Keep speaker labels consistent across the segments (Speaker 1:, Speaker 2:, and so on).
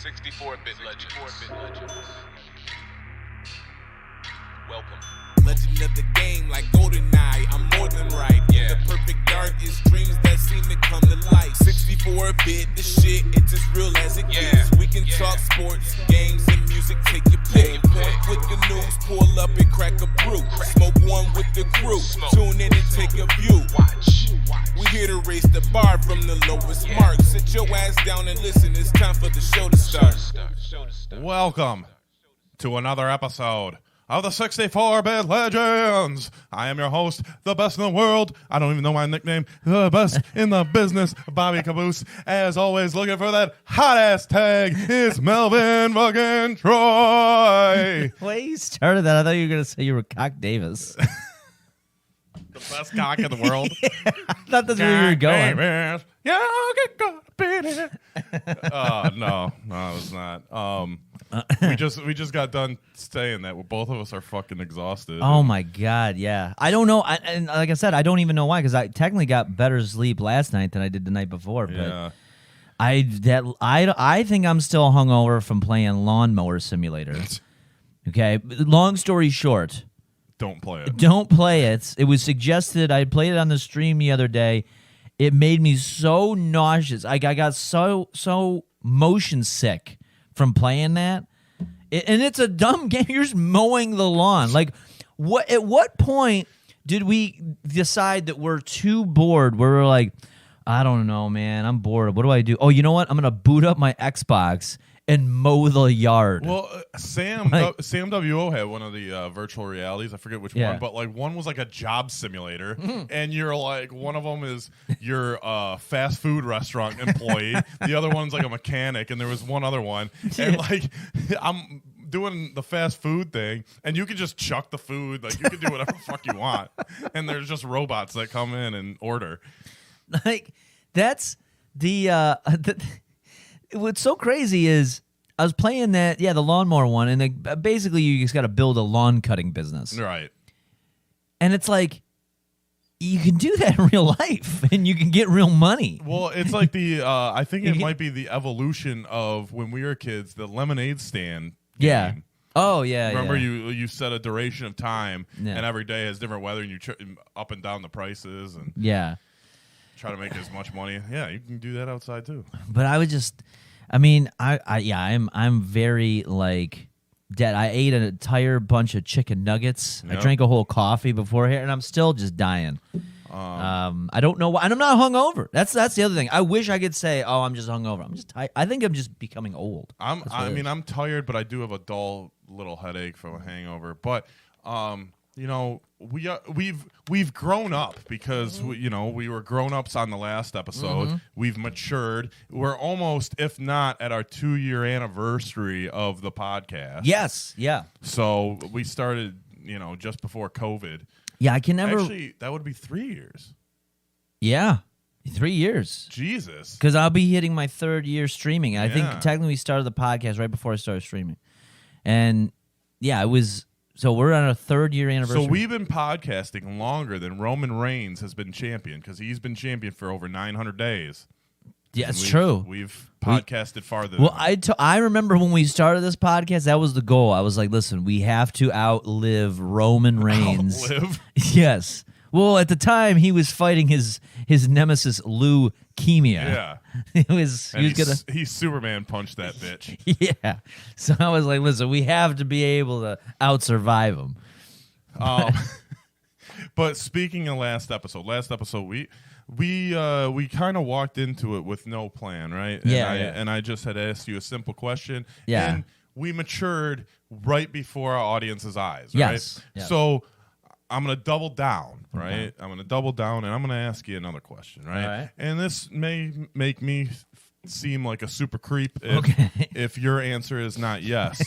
Speaker 1: 64-bit legends. Welcome.
Speaker 2: Legend of the game, like GoldenEye, I'm more than right.
Speaker 1: Yeah.
Speaker 2: The perfect dark is dreams that seem to come to life. 64-bit, the shit, it's as real as it
Speaker 1: Yeah.
Speaker 2: gets. We can
Speaker 1: Yeah.
Speaker 2: talk sports, games, and music, take your pick. Point with the news, pull up and crack a brew. Smoke one with the crew,
Speaker 1: Smoke.
Speaker 2: tune in and take a view.
Speaker 1: Watch.
Speaker 2: We here to raise the bar from the lowest mark. Sit your ass down and listen, it's time for the show to start.
Speaker 3: Welcome to another episode of the 64-Bit Legends. I am your host, the best in the world. I don't even know my nickname. The best in the business, Bobby Caboose. As always, looking for that hot-ass tag is Melvin fucking Troy.
Speaker 4: The way you started that, I thought you were going to say you were Cock Davis.
Speaker 3: The best cock in the world.
Speaker 4: I thought that's where you were going.
Speaker 3: Davis. Yeah, get gonna beat it. No, it was not. We just got done saying that both of us are fucking exhausted.
Speaker 4: Oh my God, yeah. I don't know, and like I said, I don't even know why, because I technically got better sleep last night than I did the night before. But
Speaker 3: Yeah.
Speaker 4: I think I'm still hungover from playing Lawnmower Simulator. Okay, long story short,
Speaker 3: Don't play it.
Speaker 4: don't play it. It was suggested. I played it on the stream the other day. It made me so nauseous. I got so motion sick from playing that. And it's a dumb game. You're just mowing the lawn. Like, what? At what point did we decide that we're too bored? Where we're like, I don't know, man. I'm bored. What do I do? Oh, you know what? I'm gonna boot up my Xbox and mow the yard.
Speaker 3: Well, Sam WO had one of the virtual realities. I forget which
Speaker 4: Yeah.
Speaker 3: one, but like one was like a job simulator, and you're like one of them is your fast food restaurant employee. The other one's like a mechanic, and there was one other one, and like I'm doing the fast food thing, and you can just chuck the food, like you can do whatever the fuck you want, and there's just robots that come in and order.
Speaker 4: Like, that's what's so crazy is I was playing that, the lawnmower one, and basically you just got to build a lawn cutting business.
Speaker 3: Right.
Speaker 4: And it's like, you can do that in real life, and you can get real money.
Speaker 3: Well, it's like the I think it might be the evolution of when we were kids, the lemonade stand.
Speaker 4: Yeah.
Speaker 3: game.
Speaker 4: Oh, yeah.
Speaker 3: Remember,
Speaker 4: yeah.
Speaker 3: you set a duration of time,
Speaker 4: Yeah.
Speaker 3: and every day has different weather, and you up and down the prices and
Speaker 4: Yeah.
Speaker 3: try to make as much money. Yeah, you can do that outside too.
Speaker 4: But I would just, I'm very like dead. I ate an entire bunch of chicken nuggets. I
Speaker 3: Yep.
Speaker 4: drank a whole coffee before here, and I'm still just dying. I don't know why, and I'm not hungover. That's the other thing. I wish I could say, "Oh, I'm just hungover." I'm just tired. I think I'm just becoming old. That's what it is.
Speaker 3: I'm tired, but I do have a dull little headache from a hangover. But you know, we've grown up because we were grown ups on the last episode. We've matured. We're almost, if not at our 2-year anniversary of the podcast.
Speaker 4: Yes, yeah,
Speaker 3: So we started, just before COVID.
Speaker 4: yeah. I can never.
Speaker 3: Actually, that would be 3 years.
Speaker 4: Yeah, 3 years.
Speaker 3: Jesus.
Speaker 4: Because I'll be hitting my 3rd year streaming. I think
Speaker 3: Yeah.
Speaker 4: technically we started the podcast right before I started streaming. And yeah, it was. So we're on our 3rd year anniversary.
Speaker 3: So we've been podcasting longer than Roman Reigns has been champion because he's been champion for over 900 days.
Speaker 4: Yeah, it's
Speaker 3: We've-
Speaker 4: true.
Speaker 3: We've podcasted farther.
Speaker 4: Well,
Speaker 3: than
Speaker 4: I remember when we started this podcast, that was the goal. I was like, listen, we have to outlive Roman Reigns.
Speaker 3: Outlive?
Speaker 4: Yes. Well, at the time, he was fighting his nemesis, leukemia.
Speaker 3: Yeah.
Speaker 4: He was
Speaker 3: And
Speaker 4: gonna.
Speaker 3: he Superman punched that bitch.
Speaker 4: Yeah. So I was like, listen, we have to be able to out-survive him.
Speaker 3: But speaking of last episode, we kind of walked into it with no plan, right?
Speaker 4: Yeah,
Speaker 3: And I just had asked you a simple question.
Speaker 4: Yeah.
Speaker 3: And we matured right before our audience's eyes,
Speaker 4: Yes,
Speaker 3: right?
Speaker 4: yes.
Speaker 3: So I'm going to double down, right? I'm going to double down, and I'm going to ask you another question, right?
Speaker 4: All right.
Speaker 3: And this may make me seem like a super creep if,
Speaker 4: Okay.
Speaker 3: if your answer is not yes.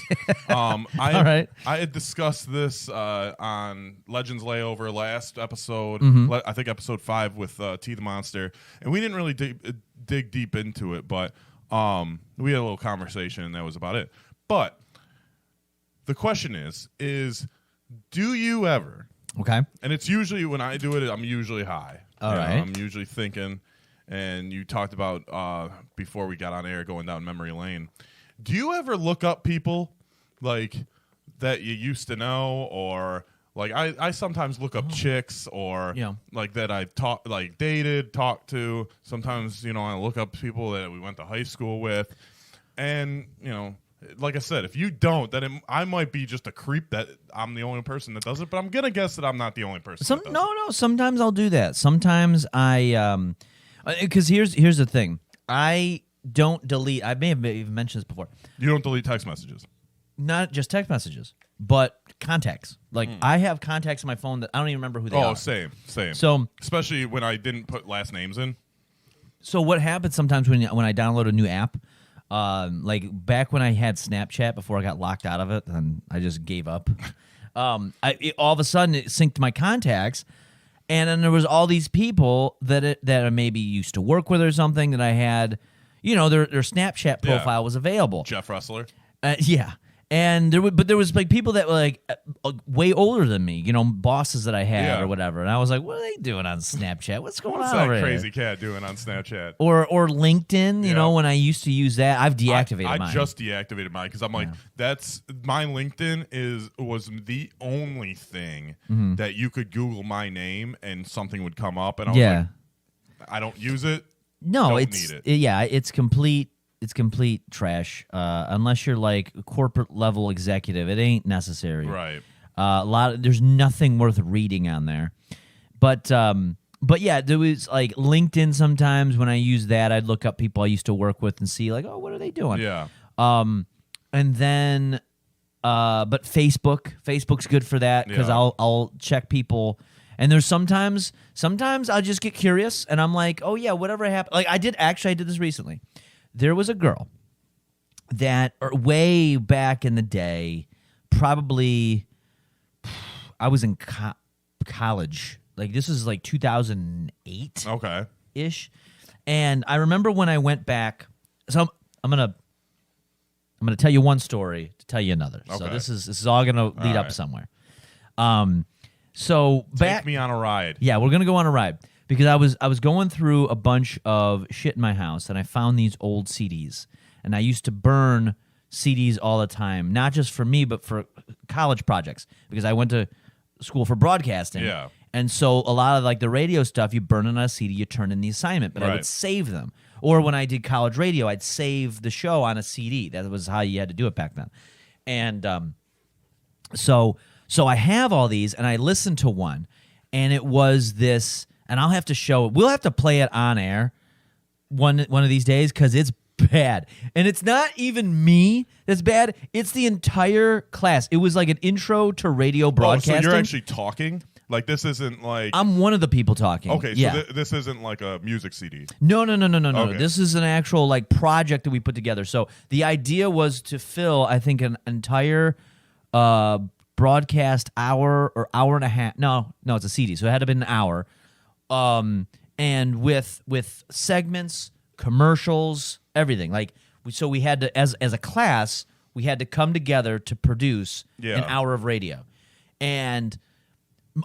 Speaker 4: All right.
Speaker 3: I had discussed this on Legends Layover last episode,
Speaker 4: Mm-hmm.
Speaker 3: I think episode 5 with T the Monster, and we didn't really dig deep into it, but we had a little conversation, and that was about it. But the question is do you ever,
Speaker 4: Okay.
Speaker 3: and it's usually when I do it, I'm usually high.
Speaker 4: All
Speaker 3: You know,
Speaker 4: right.
Speaker 3: I'm usually thinking, and you talked about before we got on air going down memory lane. Do you ever look up people like that you used to know, or like I sometimes look up chicks or
Speaker 4: Yeah.
Speaker 3: like that I've talked to. Sometimes I look up people that we went to high school with, and like I said, if you don't, then I might be just a creep that I'm the only person that does it. But I'm gonna guess that I'm not the only person.
Speaker 4: No. Sometimes I'll do that. Sometimes I, because here's the thing. I don't delete. I may have even mentioned this before.
Speaker 3: You don't delete text messages.
Speaker 4: Not just text messages, but contacts. Like I have contacts on my phone that I don't even remember who they are.
Speaker 3: Oh, same.
Speaker 4: So
Speaker 3: especially when I didn't put last names in.
Speaker 4: So what happens sometimes when I download a new app, like back when I had Snapchat before I got locked out of it, and I just gave up. All of a sudden it synced my contacts, and then there was all these people that I maybe used to work with or something that I had, their Snapchat profile was available.
Speaker 3: Jeff Rustler.
Speaker 4: Yeah. And there was like people that were like way older than me, bosses that I had or whatever. And I was like, what are they doing on Snapchat? What's going
Speaker 3: What's
Speaker 4: on
Speaker 3: that
Speaker 4: over
Speaker 3: crazy
Speaker 4: here?
Speaker 3: cat doing on Snapchat?
Speaker 4: Or LinkedIn, when I used to use that, I've deactivated mine.
Speaker 3: I just deactivated mine because I'm like, that's my LinkedIn was the only thing that you could Google my name and something would come up, and I was like, I don't use it.
Speaker 4: No,
Speaker 3: don't
Speaker 4: it's
Speaker 3: need it.
Speaker 4: It's complete. It's complete trash. Unless you're like a corporate level executive, it ain't necessary.
Speaker 3: Right.
Speaker 4: There's nothing worth reading on there. But yeah, there was like LinkedIn. Sometimes when I use that, I'd look up people I used to work with and see like, oh, what are they doing?
Speaker 3: Yeah.
Speaker 4: And then, but Facebook's good for that because
Speaker 3: Yeah.
Speaker 4: I'll check people. And there's sometimes I'll just get curious and I'm like, oh yeah, whatever happened. Like I did this recently. There was a girl that way back in the day, probably I was in college. Like this is like 2008.
Speaker 3: Okay.
Speaker 4: Ish. And I remember when I went back. So I'm gonna tell you one story to tell you another. So
Speaker 3: Okay.
Speaker 4: this is all gonna lead up
Speaker 3: right.
Speaker 4: somewhere. So back.
Speaker 3: Take me on a ride.
Speaker 4: Yeah, we're gonna go on a ride because I was going through a bunch of shit in my house and I found these old CDs, and I used to burn CDs all the time, not just for me but for college projects because I went to school for broadcasting.
Speaker 3: Yeah.
Speaker 4: And so a lot of like the radio stuff, you burn it on a CD, you turn in the assignment, but I would
Speaker 3: Right.
Speaker 4: save them. Or when I did college radio, I'd save the show on a CD. That was how you had to do it back then. And so I have all these, and I listened to one, and it was this, and I'll have to show it. We'll have to play it on air one of these days because it's bad. And it's not even me that's bad. It's the entire class. It was like an intro to radio broadcasting.
Speaker 3: Oh, so you're actually talking? Like this isn't like...
Speaker 4: I'm one of the people talking.
Speaker 3: Okay, so
Speaker 4: yeah.
Speaker 3: this isn't like a music CD.
Speaker 4: No.
Speaker 3: Okay.
Speaker 4: This is an actual like project that we put together. So the idea was to fill, I think, an entire broadcast hour or hour and a half. No, it's a CD, so it had to be an hour. And with segments, commercials, everything. Like so we had to, as a class, we had to come together to produce an hour of radio. And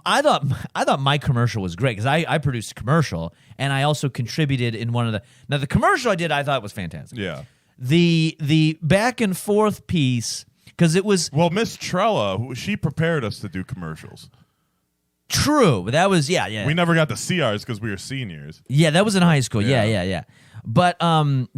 Speaker 4: I thought my commercial was great because I produced a commercial and I also contributed in one of the commercial I did, I thought was fantastic.
Speaker 3: Yeah.
Speaker 4: The back and forth piece, because it was
Speaker 3: Well, Miss Trella, she prepared us to do commercials.
Speaker 4: true, but that was yeah.
Speaker 3: We never got to see ours because we were seniors.
Speaker 4: Yeah, that was in high school.
Speaker 3: Yeah.
Speaker 4: Yeah. But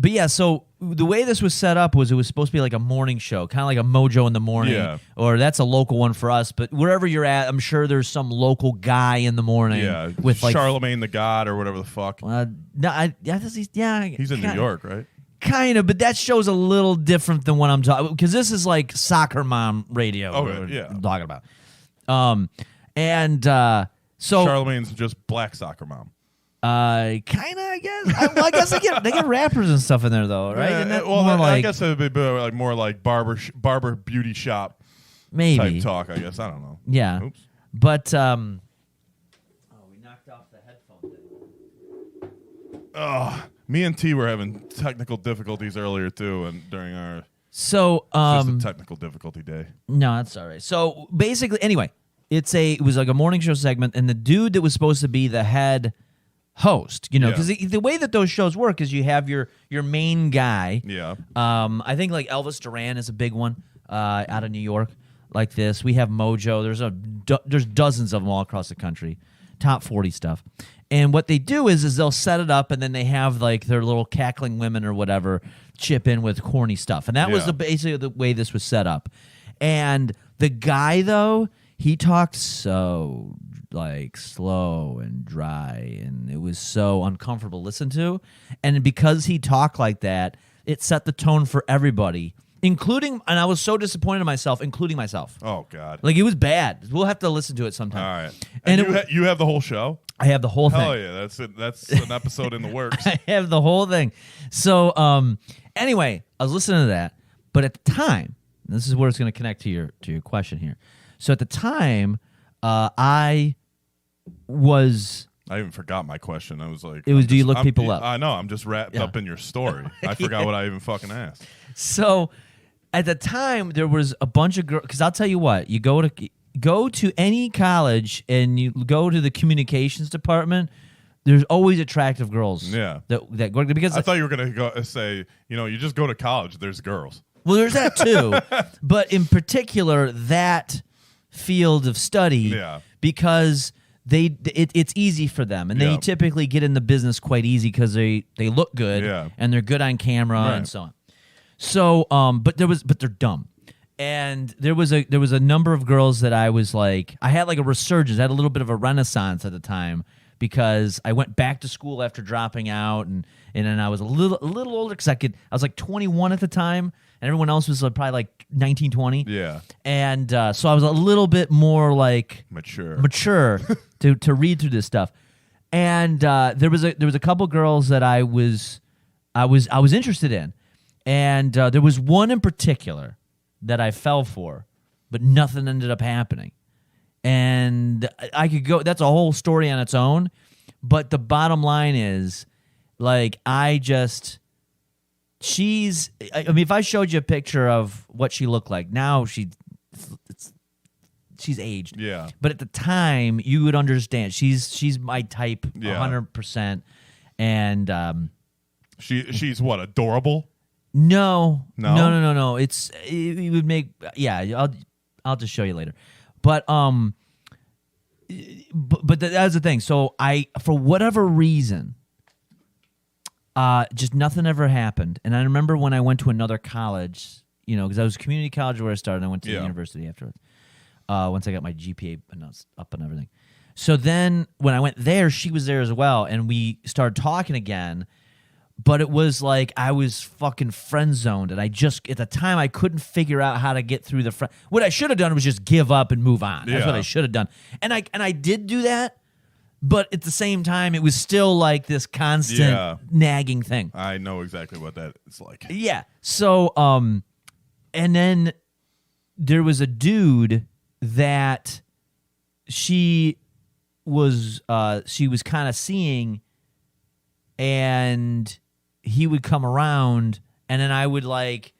Speaker 4: yeah, so the way this was set up was it was supposed to be like a morning show, kind of like a Mojo in the morning,
Speaker 3: Yeah.
Speaker 4: or that's a local one for us. But wherever you're at, I'm sure there's some local guy in the morning
Speaker 3: Yeah.
Speaker 4: with like
Speaker 3: Charlemagne the God or whatever the fuck.
Speaker 4: He's
Speaker 3: He's in New York, right?
Speaker 4: Kind of, but that show's a little different than what I'm talking because this is like soccer mom radio.
Speaker 3: Okay, yeah.
Speaker 4: I'm talking about. So
Speaker 3: Charlemagne's just black soccer mom.
Speaker 4: kind of, I guess. I guess they get rappers and stuff in there though, right? Isn't that
Speaker 3: well,
Speaker 4: more
Speaker 3: I
Speaker 4: like
Speaker 3: guess it would be more like barber beauty shop
Speaker 4: maybe
Speaker 3: type talk. I guess I don't know.
Speaker 4: Yeah.
Speaker 3: Oops.
Speaker 4: But we knocked off the headphone thing.
Speaker 3: Me and T were having technical difficulties earlier too, and during our
Speaker 4: So
Speaker 3: just a technical difficulty day.
Speaker 4: no, that's all right. So basically, anyway, it was like a morning show segment, and the dude that was supposed to be the head host,
Speaker 3: Yeah.
Speaker 4: because the way that those shows work is you have your main guy.
Speaker 3: Yeah.
Speaker 4: I think like Elvis Duran is a big one out of New York like this. We have Mojo. There's dozens of them all across the country. Top 40 stuff. And what they do is they'll set it up and then they have like their little cackling women or whatever chip in with corny stuff. And that was
Speaker 3: Yeah.
Speaker 4: basically the way this was set up. And the guy though, he talked so like slow and dry and it was so uncomfortable to listen to. And because he talked like that, it set the tone for everybody, including, and I was so disappointed in myself, including myself.
Speaker 3: Oh God.
Speaker 4: Like it was bad. We'll have to listen to it sometime.
Speaker 3: All right.
Speaker 4: And
Speaker 3: And you have the whole show?
Speaker 4: I have the whole thing.
Speaker 3: Hell yeah, that's it. That's an episode in the works.
Speaker 4: I have the whole thing. So anyway, I was listening to that, but at the time, and this is where it's going to connect to your question here. So at the time, I
Speaker 3: even forgot my question. I was like,
Speaker 4: do you look people up?
Speaker 3: I know. I'm just wrapped up in your story. I forgot what I even fucking asked.
Speaker 4: So at the time, there was a bunch of girls. Because I'll tell you what, you go to any college and you go to the communications department. There's always attractive girls.
Speaker 3: Yeah.
Speaker 4: That go because
Speaker 3: I thought you were gonna say, you just go to college. There's girls.
Speaker 4: well, there's that too, but in particular that field of study,
Speaker 3: Yeah.
Speaker 4: because it's easy for them, and they
Speaker 3: Yeah.
Speaker 4: typically get in the business quite easy because they look good,
Speaker 3: Yeah.
Speaker 4: and they're good on camera
Speaker 3: Right.
Speaker 4: and so on. So, but they're dumb, and there was a number of girls that I was like, I had like a resurgence, I had a little bit of a renaissance at the time because I went back to school after dropping out, and then I was a little older because I was like 21 at the time, and everyone else was probably like 19, 20.
Speaker 3: Yeah.
Speaker 4: And so I was a little bit more like mature to read through this stuff. And there was a couple girls that I was interested in, and there was one in particular that I fell for, but nothing ended up happening. And I could go. That's a whole story on its own. But the bottom line is, like, she's. I mean, if I showed you a picture of what she looked like now, she's aged.
Speaker 3: Yeah.
Speaker 4: But at the time, you would understand. She's my type,
Speaker 3: Yeah.
Speaker 4: 100%. And
Speaker 3: She's what, adorable?
Speaker 4: no.
Speaker 3: No?
Speaker 4: It would make I'll just show you later. But that's the thing. So for whatever reason, just nothing ever happened. And I remember when I went to another college, because I was community college where I started. And I went to the university afterwards. Once I got my GPA up and everything. So then when I went there, she was there as well, and we started talking again. But it was like I was fucking friend zoned, and at the time I couldn't figure out how to get through the friend. What I should have done was just give up and move on. That's what I should have done, and I did do that. But at the same time, it was still like this constant nagging thing.
Speaker 3: I know exactly what that is like.
Speaker 4: Yeah. So and then there was a dude that she was kind of seeing, and he would come around, and then I would like,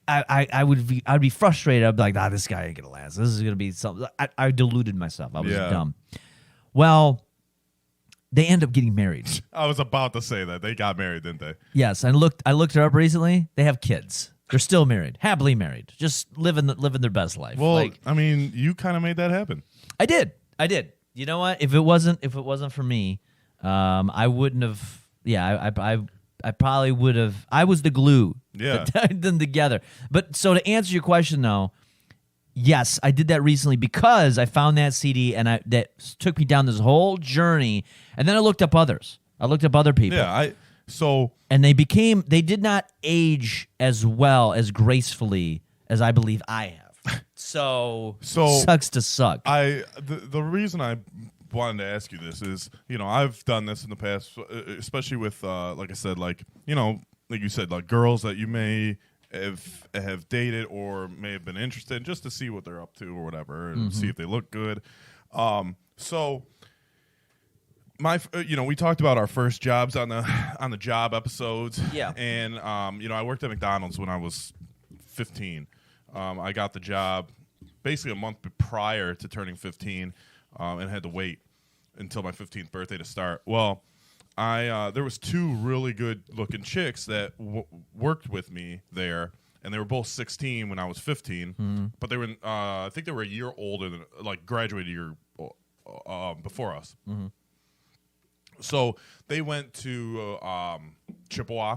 Speaker 4: I'd be frustrated. I'd be like, this guy ain't gonna last. This is gonna be something. I deluded myself. I was dumb. Well, they end up getting married.
Speaker 3: I was about to say that. They got married, didn't they?
Speaker 4: Yes, I looked her up recently. They have kids. They're still married, happily married, just living their best life.
Speaker 3: Well, I mean, you kind of made that happen.
Speaker 4: I did. You know what? If it wasn't for me, I wouldn't have. Yeah, I probably would have. I was the glue that tied them together. But so to answer your question, though, yes, I did that recently because I found that CD, and that took me down this whole journey. And then I looked up others. I looked up other people.
Speaker 3: Yeah,
Speaker 4: and they did not age as well, as gracefully as I believe I have. So sucks to suck.
Speaker 3: The reason I wanted to ask you this is, I've done this in the past, especially with, like I said, like you said, like girls that you may have dated or may have been interested in, just to see what they're up to or whatever, and see if they look good. So we talked about our first jobs on the job episodes.
Speaker 4: Yeah.
Speaker 3: And I worked at McDonald's when I was 15. I got the job basically a month prior to turning 15, and had to wait. until my 15th birthday to start. Well, there was two really good looking chicks that worked with me there, and they were both 16 when I was 15. But they were, I think they were a year older than, like, graduated a year before us. So they went to Chippewa,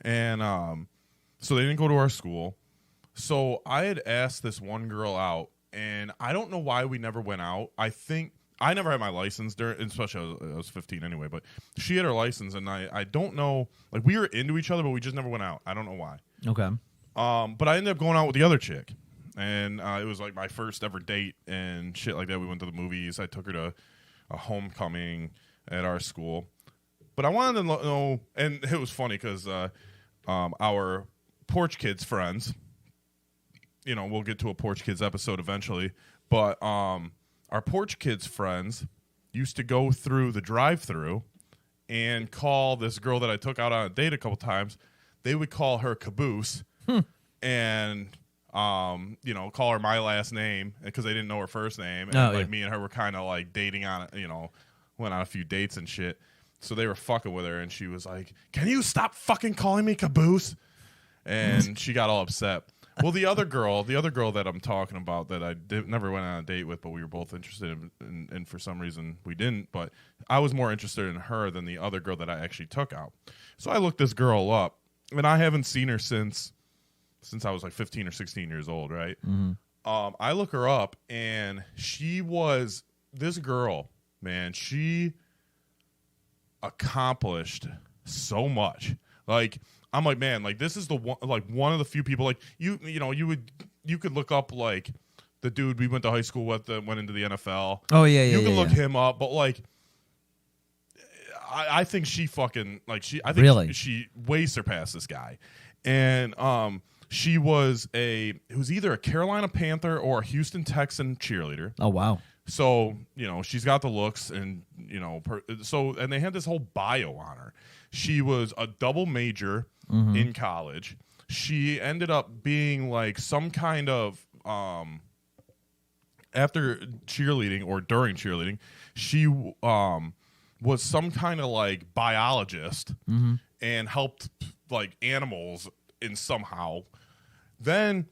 Speaker 3: and so they didn't go to our school. So I had asked this one girl out, and I don't know why we never went out. I think I never had my license during, especially I was 15 anyway, but she had her license, and I don't know, like, we were into each other, but we just never went out. I don't know why.
Speaker 4: Okay.
Speaker 3: But I ended up going out with the other chick, and it was like my first ever date and shit like that. We went to the movies. I took her to a homecoming at our school. But I wanted to know, and it was funny because our Porch Kids friends, you know, we'll get to a Porch Kids episode eventually, but our Porch Kids friends used to go through the drive-thru and call this girl that I took out on a date a couple times. They would call her Caboose and, you know, call her my last name because they didn't know her first name. And me and her were kind of like dating on, you know, went on a few dates and shit. So they were fucking with her, and she was like, "Can you stop fucking calling me Caboose?" And she got all upset. Well, the other girl that I'm talking about that I never went on a date with, but we were both interested in, and for some reason we didn't, but I was more interested in her than the other girl that I actually took out. So I looked this girl up, and I haven't seen her since I was like 15 or 16 years old, right? I look her up, and she was, this girl, man, she accomplished so much. Like, I'm like, man, like, this is the one, like, one of the few people, like, you know, you could look up, like, the dude we went to high school with that went into the NFL.
Speaker 4: Oh, yeah.
Speaker 3: You can look him up, but, like, I think she fucking, like, I think
Speaker 4: really?
Speaker 3: she way surpassed this guy. And she was it was either a Carolina Panther or a Houston Texan cheerleader.
Speaker 4: Oh, wow.
Speaker 3: So, you know, she's got the looks, and, you know, and they had this whole bio on her. She was a double major in college. She ended up being like some kind of, after cheerleading or during cheerleading, she was some kind of like biologist and helped like animals in somehow. Then,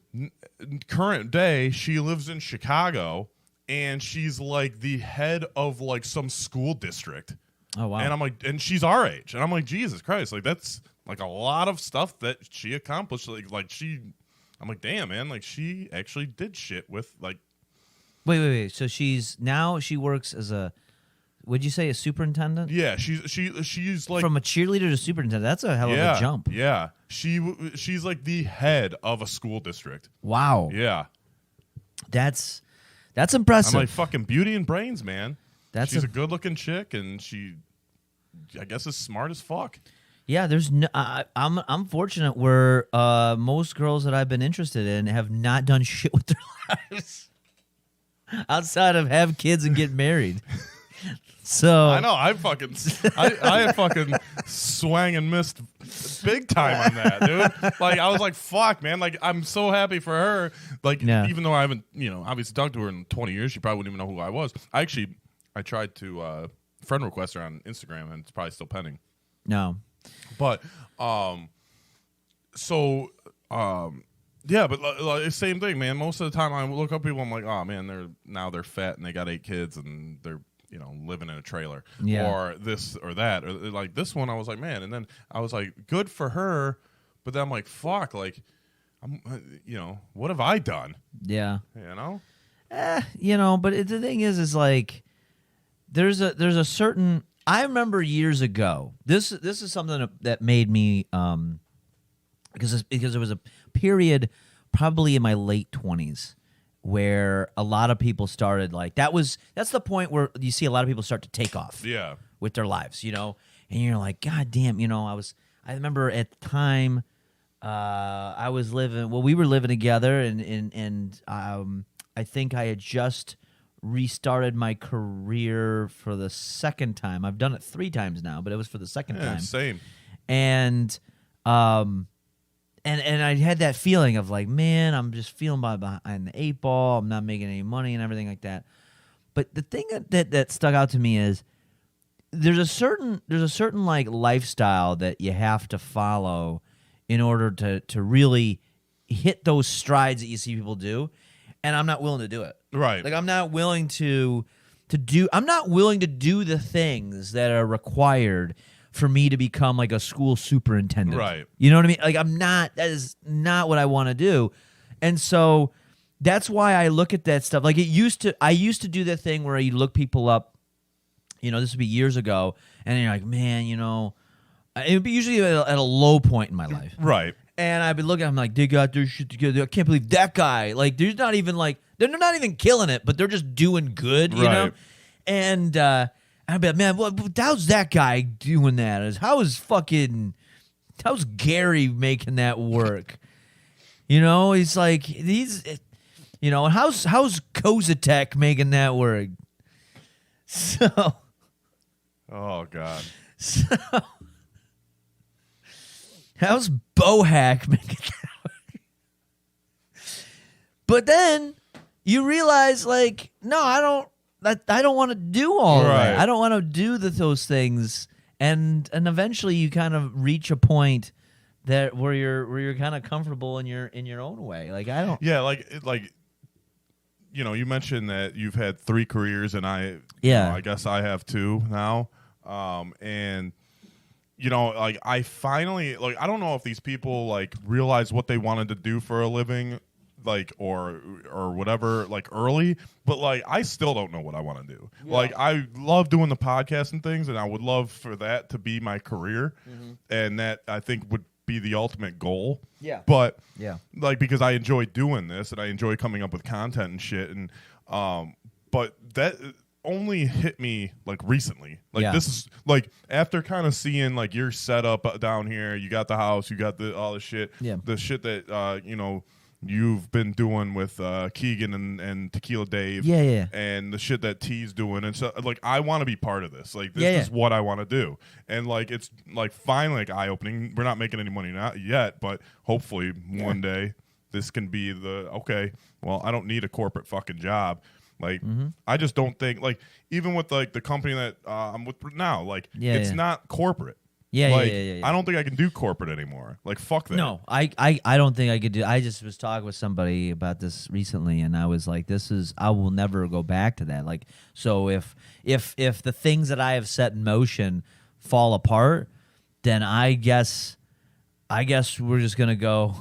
Speaker 3: current day, she lives in Chicago, and she's like the head of like some school district.
Speaker 4: Oh, wow.
Speaker 3: And I'm like, and she's our age. And I'm like, Jesus Christ, like, that's like a lot of stuff that she accomplished. Like she, I'm like, damn, man, like, she actually did shit with, like.
Speaker 4: Wait. So she works as a, would you say a superintendent?
Speaker 3: Yeah, she's like.
Speaker 4: From a cheerleader to superintendent. That's a hell of a jump.
Speaker 3: Yeah. She's like the head of a school district.
Speaker 4: Wow.
Speaker 3: Yeah.
Speaker 4: That's impressive.
Speaker 3: I'm like, fucking beauty and brains, man. She's a good-looking chick, and she, I guess, is smart as fuck.
Speaker 4: Yeah, there's no. I'm fortunate where most girls that I've been interested in have not done shit with their lives outside of have kids and get married. So
Speaker 3: I know I fucking swang and missed big time on that, dude. Like, I was like, fuck, man. Like, I'm so happy for her. Like, even though I haven't, you know, obviously talked to her in 20 years, she probably wouldn't even know who I was. I tried to friend request her on Instagram, and it's probably still pending.
Speaker 4: No.
Speaker 3: But, yeah, but like, same thing, man. Most of the time I look up people, I'm like, oh, man, they're fat and they got 8 kids and they're, you know, living in a trailer.
Speaker 4: Yeah.
Speaker 3: Or this or that. Or like this one, I was like, man. And then I was like, good for her. But then I'm like, fuck, like, you know, what have I done?
Speaker 4: Yeah.
Speaker 3: You know?
Speaker 4: You know, but the thing is like, there's a certain. I remember years ago. This is something that made me because there was a period probably in my late 20s where a lot of people started like that's the point where you see a lot of people start to take off with their lives, you know, and you're like, God damn, you know, I remember at the time we were living together and I think I had just restarted my career for the second time. I've done it 3 times now, but it was for the second time.
Speaker 3: Same.
Speaker 4: And And I had that feeling of like, man, I'm just feeling behind the 8 ball. I'm not making any money and everything like that. But the thing that stuck out to me is there's a certain like lifestyle that you have to follow in order to really hit those strides that you see people do, and I'm not willing to do it.
Speaker 3: Right.
Speaker 4: Like I'm not willing to do the things that are required for me to become like a school superintendent.
Speaker 3: Right.
Speaker 4: You know what I mean? Like that is not what I want to do. And so that's why I look at that stuff. Like I used to do that thing where you look people up, this would be years ago, and you're like, man, it would be usually at a low point in my life.
Speaker 3: Right.
Speaker 4: And I'd be looking at them like, they got their shit together. I can't believe that guy. Like, they're not even killing it, but they're just doing good, you know? And I'd be like, man, how's that guy doing that? How's Gary making that work? He's like, how's Kozatek making that work? So.
Speaker 3: Oh, God.
Speaker 4: So. How's Bohack making that work? But then you realize, like, no, I don't want to do all that. I don't want to do those things, and eventually you kind of reach a point where you're kind of comfortable in your own way. Like I don't.
Speaker 3: Yeah, you mentioned that you've had 3 careers, and I guess I have 2 now, and. I finally, I don't know if these people, realize what they wanted to do for a living, or whatever, early, but, I still don't know what I want to do. Yeah. I love doing the podcast and things, and I would love for that to be my career, and that, I think, would be the ultimate goal.
Speaker 4: Yeah.
Speaker 3: But,
Speaker 4: yeah,
Speaker 3: because I enjoy doing this, and I enjoy coming up with content and shit, and, but that only hit me recently. This is after kind of seeing your setup down here. You got the house, you got all the shit.
Speaker 4: Yeah.
Speaker 3: The shit that you've been doing with Keegan and Tequila Dave.
Speaker 4: Yeah.
Speaker 3: And the shit that T's doing, and so I want to be part of this. This
Speaker 4: Yeah.
Speaker 3: is what I want to do. And it's finally eye opening. We're not making any money not yet, but hopefully one day this can be okay. Well, I don't need a corporate fucking job. I just don't think even with the company that I'm with now, it's not corporate.
Speaker 4: Yeah.
Speaker 3: I don't think I can do corporate anymore. Fuck that.
Speaker 4: No, I don't think I could do. I just was talking with somebody about this recently, and I was like, I will never go back to that. So if the things that I have set in motion fall apart, then I guess we're just gonna go.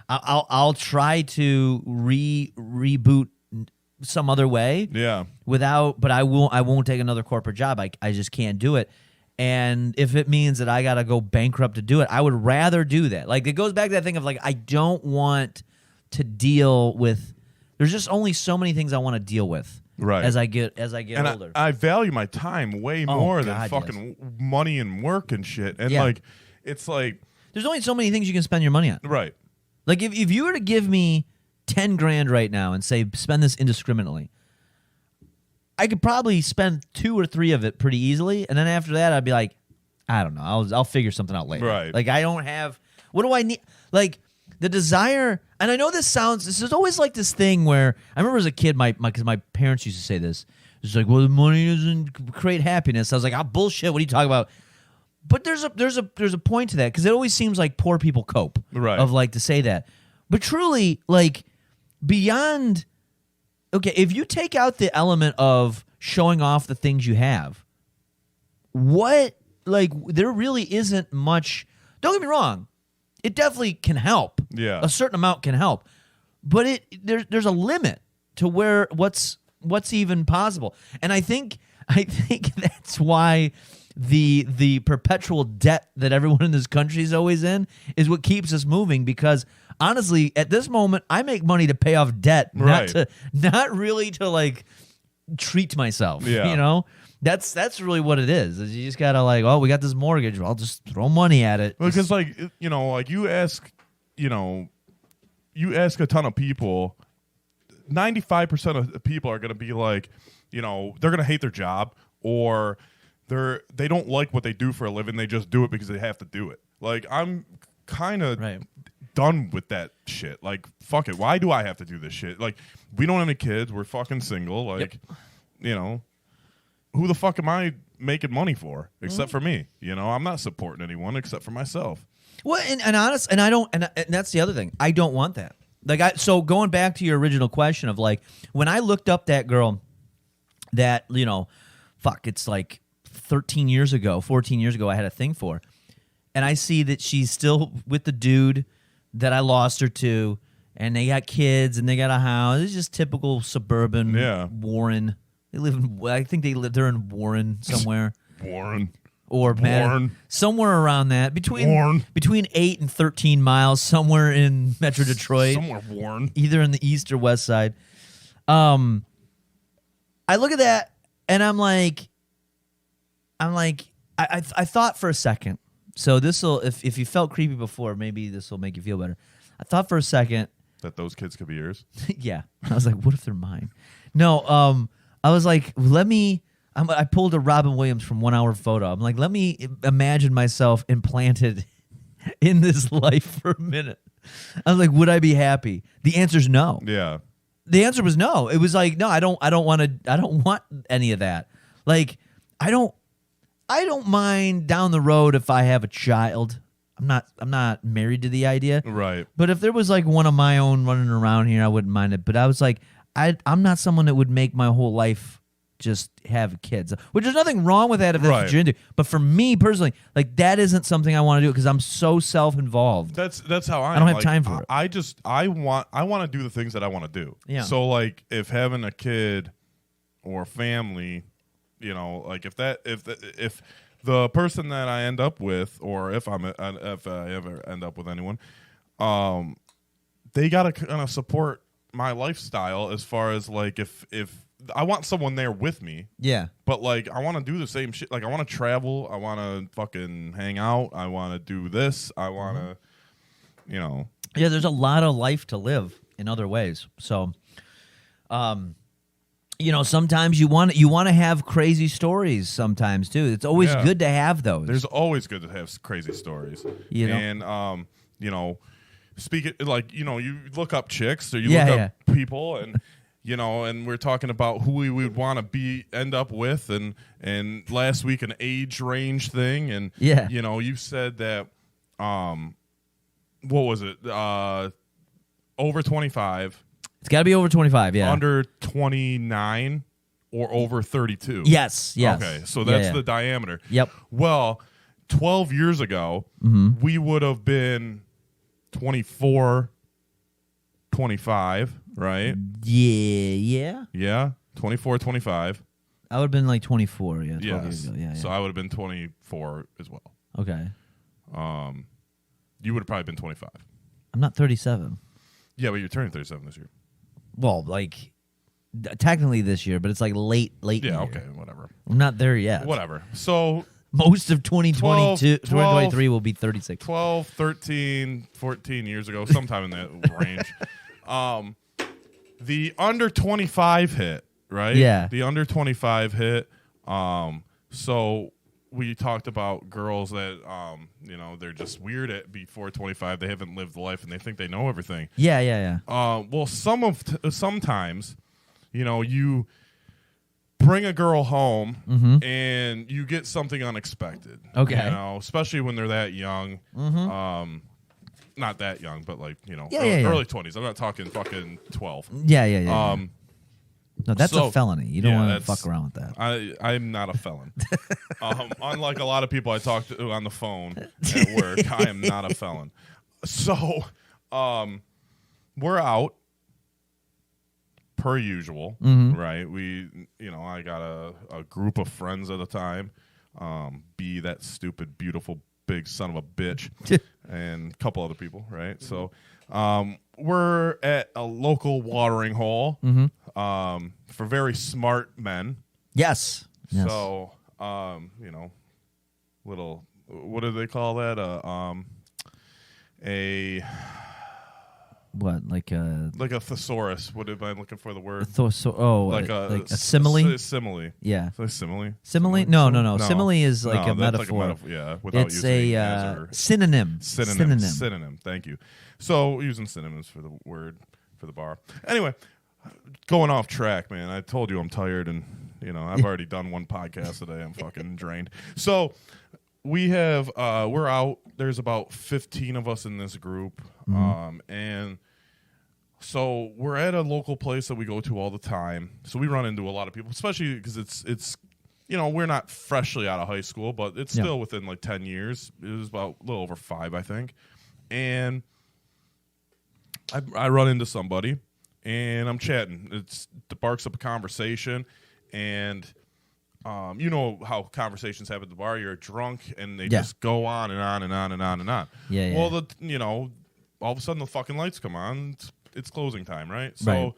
Speaker 4: I'll try to reboot some other way.
Speaker 3: Yeah.
Speaker 4: But I won't take another corporate job. I just can't do it. And if it means that I got to go bankrupt to do it, I would rather do that. It goes back to that thing of I don't want to deal with, there's just only so many things I want to deal with.
Speaker 3: Right.
Speaker 4: As I get older.
Speaker 3: I value my time way more than fucking money and work and shit. And it's
Speaker 4: there's only so many things you can spend your money on.
Speaker 3: Right.
Speaker 4: If you were to give me $10,000 right now and say spend this indiscriminately, I could probably spend 2 or 3 of it pretty easily, and then after that I'd be like, I don't know, I'll figure something out later.
Speaker 3: Right.
Speaker 4: I don't have, what do I need? The desire, and I know this is always this thing where I remember as a kid, because my parents used to say this. It's well, the money doesn't create happiness. I was like, bullshit. What are you talking about? But there's a point to that, because it always seems like poor people cope.
Speaker 3: Right.
Speaker 4: Of to say that, but truly beyond, okay, if you take out the element of showing off the things you have, there really isn't much. Don't get me wrong, it definitely can help.
Speaker 3: Yeah.
Speaker 4: A certain amount can help, but there's a limit to what's even possible. And I think that's why the perpetual debt that everyone in this country is always in is what keeps us moving, because honestly, at this moment, I make money to pay off debt,
Speaker 3: right.
Speaker 4: not really to treat myself.
Speaker 3: Yeah.
Speaker 4: That's really what it is. You just gotta we got this mortgage. I'll just throw money at it.
Speaker 3: Because you ask a ton of people, 95% of the people are gonna be they're gonna hate their job, or they don't like what they do for a living. They just do it because they have to do it. I'm kind of done with that shit. Fuck it. Why do I have to do this shit? We don't have any kids. We're fucking single. you know, who the fuck am I making money for except for me? You know, I'm not supporting anyone except for myself.
Speaker 4: Well, and honest, and I don't, and that's the other thing. I don't want that. Like, so going back to your original question of like, when I looked up that girl, that it's like 13 years ago, 14 years ago, I had a thing for, and I see that she's still with the dude that I lost her to, and they got kids and they got a house. It's just typical suburban Warren. They live in, I think they're in Warren somewhere.
Speaker 3: Warren.
Speaker 4: Or
Speaker 3: Warren.
Speaker 4: Somewhere around that. Between 8 and 13 miles, somewhere in Metro Detroit.
Speaker 3: Somewhere Warren.
Speaker 4: Either in the east or west side. I look at that and I'm like, I thought for a second. So this'll, if you felt creepy before, maybe this will make you feel better. I thought for a second
Speaker 3: that those kids could be yours.
Speaker 4: Yeah, I was like, what if they're mine? No, I was like, I pulled a Robin Williams from 1 Hour Photo. I'm like, let me imagine myself implanted in this life for a minute. I was like, would I be happy? The answer's no.
Speaker 3: Yeah.
Speaker 4: The answer was no. It was like, no, I don't want any of that. Like, I don't mind down the road if I have a child. I'm not married to the idea.
Speaker 3: Right.
Speaker 4: But if there was like one of my own running around here, I wouldn't mind it. But I was like, I'm not someone that would make my whole life just have kids. Which there's nothing wrong with that if that's what you're into. But for me personally, like that isn't something I want to do because I'm so self-involved.
Speaker 3: That's how I
Speaker 4: don't have time for it.
Speaker 3: I want to do the things that I want to do.
Speaker 4: Yeah.
Speaker 3: So like if having a kid or family, you know, like if the person that I end up with, or if I ever end up with anyone, they gotta kind of support my lifestyle as far as like if I want someone there with me.
Speaker 4: Yeah.
Speaker 3: But like I want to do the same shit. Like I want to travel. I want to fucking hang out. I want to do this. I want to, you know.
Speaker 4: Yeah, there's a lot of life to live in other ways. So, you know, sometimes you want to have crazy stories sometimes too. It's always good to have those.
Speaker 3: There's always good to have crazy stories.
Speaker 4: You know?
Speaker 3: And you know, speak it like, you know, you look up chicks or you look up people and you know, and we're talking about who we would want to end up with and last week an age range thing and you know, you said that what was it? Over 25.
Speaker 4: It's got to be over 25, yeah.
Speaker 3: Under 29 or over 32.
Speaker 4: Yes.
Speaker 3: Okay, so that's the diameter.
Speaker 4: Yep.
Speaker 3: Well, 12 years ago, we would have been 24, 25, right?
Speaker 4: Yeah.
Speaker 3: Yeah, 24, 25.
Speaker 4: I would have been like 24, yeah. 12
Speaker 3: Yes.
Speaker 4: years ago. Yeah.
Speaker 3: So I would have been 24 as well.
Speaker 4: Okay.
Speaker 3: You would have probably been 25.
Speaker 4: I'm not 37.
Speaker 3: Yeah, but you're turning 37 this year.
Speaker 4: Well, like technically this year, but it's like late.
Speaker 3: Yeah, okay, whatever.
Speaker 4: I'm not there yet.
Speaker 3: Whatever. So
Speaker 4: most of 2022, 2023 will be 36.
Speaker 3: 12, 13, 14 years ago, sometime in that range. The under 25 hit, right?
Speaker 4: Yeah.
Speaker 3: The under 25 hit. So we talked about girls that, you know, they're just weird at before 25. They haven't lived the life and they think they know everything.
Speaker 4: Yeah.
Speaker 3: Well, sometimes, you know, you bring a girl home and you get something unexpected.
Speaker 4: Okay.
Speaker 3: You know, especially when they're that young. Not that young, but like, you know, early 20s. I'm not talking fucking 12.
Speaker 4: Yeah. No, that's a felony. You don't want to fuck around with that.
Speaker 3: I'm not a felon. Unlike a lot of people I talk to on the phone at work, I am not a felon. So, we're out per usual, right? I got a group of friends at a time. B, that stupid, beautiful, big son of a bitch, and a couple other people, right? So, we're at a local watering hole for very smart men.
Speaker 4: Yes.
Speaker 3: So, you know, little, what do they call that?
Speaker 4: What, like a
Speaker 3: thesaurus? What am I looking for the word?
Speaker 4: Like a simile?
Speaker 3: Simile.
Speaker 4: Yeah.
Speaker 3: So simile?
Speaker 4: Simile? No. Simile is like a metaphor.
Speaker 3: Without
Speaker 4: it's
Speaker 3: using
Speaker 4: a synonym.
Speaker 3: Synonym. Thank you. So using synonyms for the word for the bar. Anyway, going off track, man. I told you I'm tired and I've already done one podcast today. I'm fucking drained. So we have we're out. There's about 15 of us in this group, and so we're at a local place that we go to all the time. So we run into a lot of people, especially because it's we're not freshly out of high school, but it's still within like 10 years. It was about a little over 5, I think, and I run into somebody. And I'm chatting. It sparks up a conversation, and you know how conversations happen at the bar. You're drunk, and they just go on and on and on and on and on.
Speaker 4: Yeah.
Speaker 3: Well, all of a sudden the fucking lights come on. It's closing time, right? So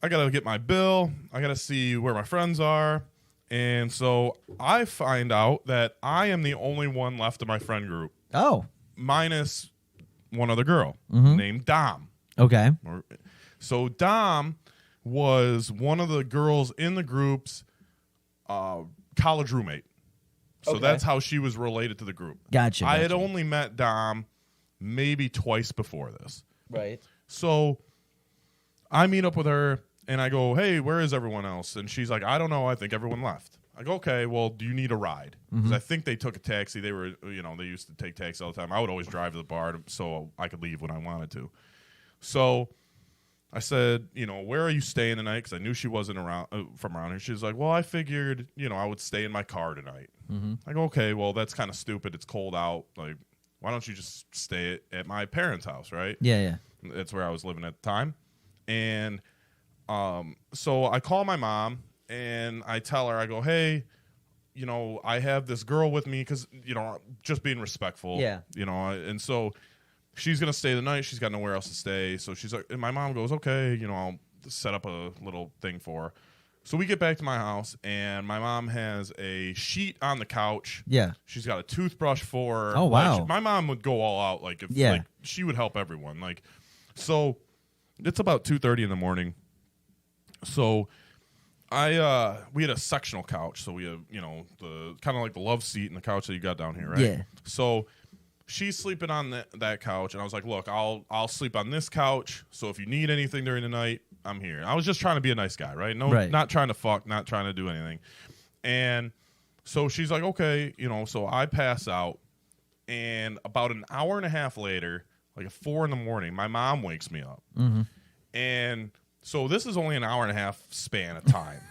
Speaker 3: I gotta get my bill. I gotta see where my friends are, and so I find out that I am the only one left in my friend group.
Speaker 4: Oh,
Speaker 3: minus one other girl named Dom.
Speaker 4: okay.
Speaker 3: So Dom was one of the girls in the group's college roommate. So that's how she was related to the group.
Speaker 4: Gotcha.
Speaker 3: I had only met Dom maybe twice before this.
Speaker 4: Right.
Speaker 3: So I meet up with her, and I go, hey, where is everyone else? And she's like, I don't know. I think everyone left. I go, okay, well, do you need a ride? Because I think they took a taxi. They were, they used to take taxis all the time. I would always drive to the bar so I could leave when I wanted to. So I said, where are you staying tonight? Because I knew she wasn't from around here. She was like, well, I figured, I would stay in my car tonight. I go, okay, well, that's kind of stupid. It's cold out. Like, why don't you just stay at my parents' house, right?
Speaker 4: Yeah.
Speaker 3: That's where I was living at the time. And so I call my mom, and I tell her, I go, hey, I have this girl with me because, just being respectful.
Speaker 4: Yeah.
Speaker 3: And so she's going to stay the night. She's got nowhere else to stay. So she's like, and my mom goes, okay, I'll set up a little thing for her. So we get back to my house, and my mom has a sheet on the couch.
Speaker 4: Yeah.
Speaker 3: She's got a toothbrush for her.
Speaker 4: Oh, wow.
Speaker 3: My mom would go all out. Like, she would help everyone. Like, so it's about 2:30 in the morning. So we had a sectional couch. So we have, the kind of like the love seat and the couch that you got down here, right?
Speaker 4: Yeah.
Speaker 3: So she's sleeping on that couch, and I was like, look, I'll sleep on this couch. So if you need anything during the night, I'm here. I was just trying to be a nice guy, right? Not trying to fuck, not trying to do anything. And so she's like, okay, so I pass out, and about an hour and a half later, like at 4 a.m, my mom wakes me up. And so this is only an hour and a half span of time.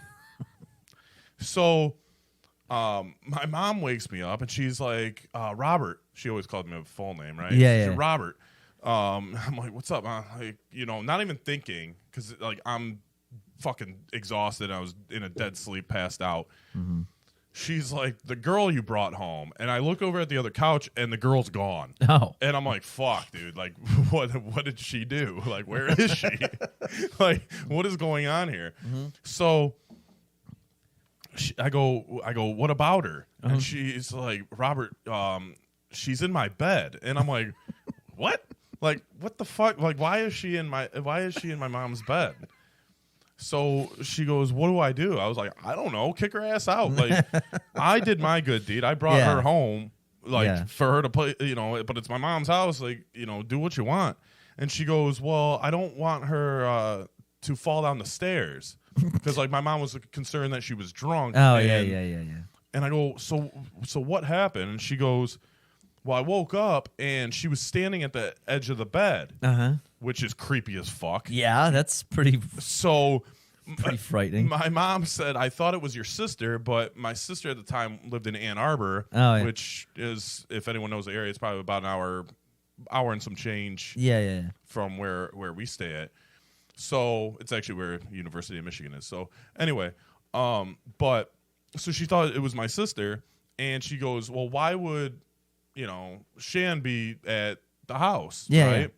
Speaker 3: So my mom wakes me up, and she's like, Robert. She always called me a full name, right?
Speaker 4: Yeah,
Speaker 3: She's
Speaker 4: yeah.
Speaker 3: Robert. I'm like, what's up, Mom? Like, not even thinking, because like I'm fucking exhausted. I was in a dead sleep, passed out. She's like, the girl you brought home. And I look over at the other couch, and the girl's gone.
Speaker 4: Oh.
Speaker 3: And I'm like, fuck, dude. Like, what did she do? Like, where is she? Like, what is going on here? So I go, what about her? And she's like, Robert, she's in my bed. And I'm like, what? Like, what the fuck? Like, why is she in my mom's bed? So she goes, what do I do? I was like, I don't know. Kick her ass out. Like, I did my good deed. I brought her home, like, for her to play, but it's my mom's house. Like, do what you want. And she goes, well, I don't want her to fall down the stairs. Because, like, my mom was concerned that she was drunk.
Speaker 4: Oh,
Speaker 3: and,
Speaker 4: yeah.
Speaker 3: And I go, so what happened? And she goes, well, I woke up, and she was standing at the edge of the bed, which is creepy as fuck.
Speaker 4: Yeah, that's pretty frightening.
Speaker 3: My mom said, I thought it was your sister, but my sister at the time lived in Ann Arbor, which is, if anyone knows the area, it's probably about an hour and some change from where we stay at. So it's actually where University of Michigan is. So anyway, but so she thought it was my sister, and she goes, well, why would Shan be at the house, right?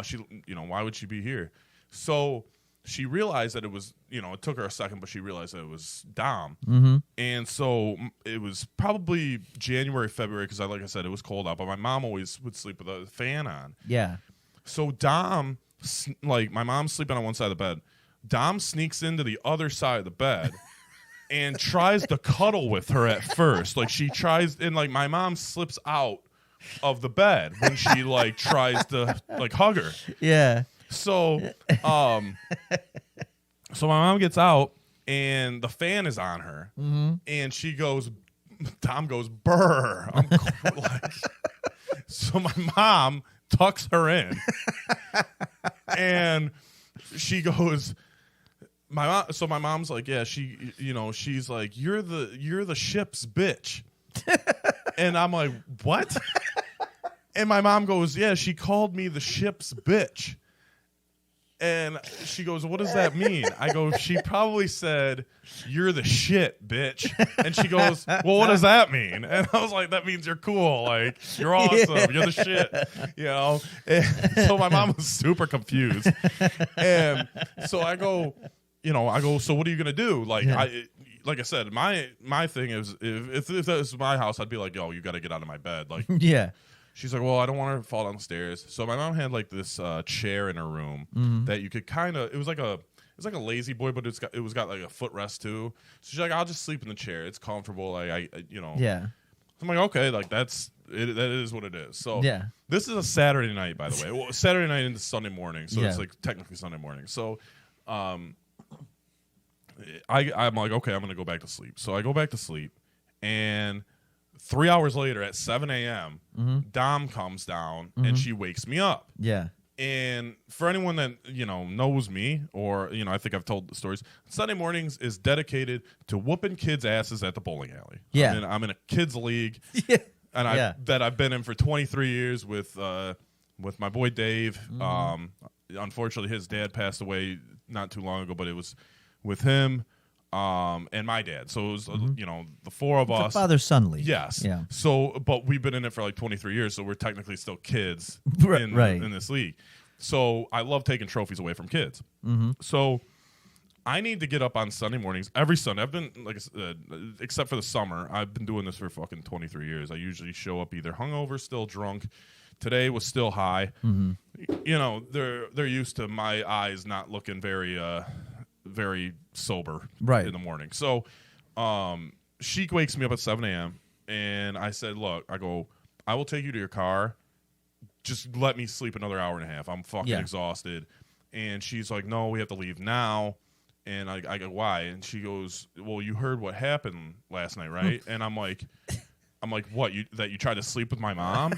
Speaker 3: She, why would she be here? So she realized that it was, it took her a second, but she realized that it was Dom. And so it was probably January, February, because like I said, it was cold out, but my mom always would sleep with a fan on.
Speaker 4: Yeah.
Speaker 3: So Dom, like, my mom's sleeping on one side of the bed. Dom sneaks into the other side of the bed and tries to cuddle with her at first. Like, she tries, and like my mom slips out of the bed when she like tries to like hug her.
Speaker 4: Yeah.
Speaker 3: So so my mom gets out, and the fan is on her, and she goes, Dom goes, "Brr." I'm like, so my mom tucks her in, and she goes, my mom's like, yeah, she's like, you're the ship's bitch. And I'm like, what? And my mom goes, yeah, she called me the ship's bitch. And she goes, what does that mean? I go, she probably said, you're the shit, bitch. And she goes, well, what does that mean? And I was like, that means you're cool. Like, you're awesome. You're the shit. You know? And so my mom was super confused. And so I go, so what are you going to do? Like, like I said, my thing is, if that was my house, I'd be like, yo, you got to get out of my bed. Like,
Speaker 4: Yeah.
Speaker 3: she's like, well, I don't want her to fall down the stairs. So my mom had like this chair in her room that you could kind of. It was like a lazy boy, but it was got like a footrest too. So she's like, I'll just sleep in the chair. It's comfortable. Like
Speaker 4: Yeah.
Speaker 3: I'm like, okay, like that's it. That is what it is. So
Speaker 4: Yeah.
Speaker 3: this is a Saturday night, by the way. Well, Saturday night into Sunday morning. So
Speaker 4: Yeah.
Speaker 3: it's like technically Sunday morning. So I'm like, okay, I'm gonna go back to sleep. So I go back to sleep, and 3 hours later at 7 a.m., Dom comes down and she wakes me up.
Speaker 4: Yeah.
Speaker 3: And for anyone that knows me, or I think I've told the stories, Sunday mornings is dedicated to whooping kids' asses at the bowling alley.
Speaker 4: Yeah.
Speaker 3: I'm in a kids league,
Speaker 4: Yeah.
Speaker 3: and
Speaker 4: Yeah.
Speaker 3: I've been in for 23 years with my boy Dave. Unfortunately, his dad passed away not too long ago, but it was with him and my dad. So it was the four of us.
Speaker 4: Father-son league.
Speaker 3: Yes.
Speaker 4: Yeah.
Speaker 3: So, but we've been in it for like 23 years, so we're technically still kids
Speaker 4: Right.
Speaker 3: in this league. So I love taking trophies away from kids. So I need to get up on Sunday mornings every Sunday. I've been except for the summer, I've been doing this for fucking 23 years. I usually show up either hungover, still drunk. Today was still high. They're used to my eyes not looking very sober
Speaker 4: Right.
Speaker 3: in the morning. So she wakes me up at 7 a.m. and I said, look, I will take you to your car. Just let me sleep another hour and a half. I'm fucking exhausted. And she's like, no, we have to leave now. And I go, why? And she goes, well, you heard what happened last night, right? And I'm like, what? That you tried to sleep with my mom?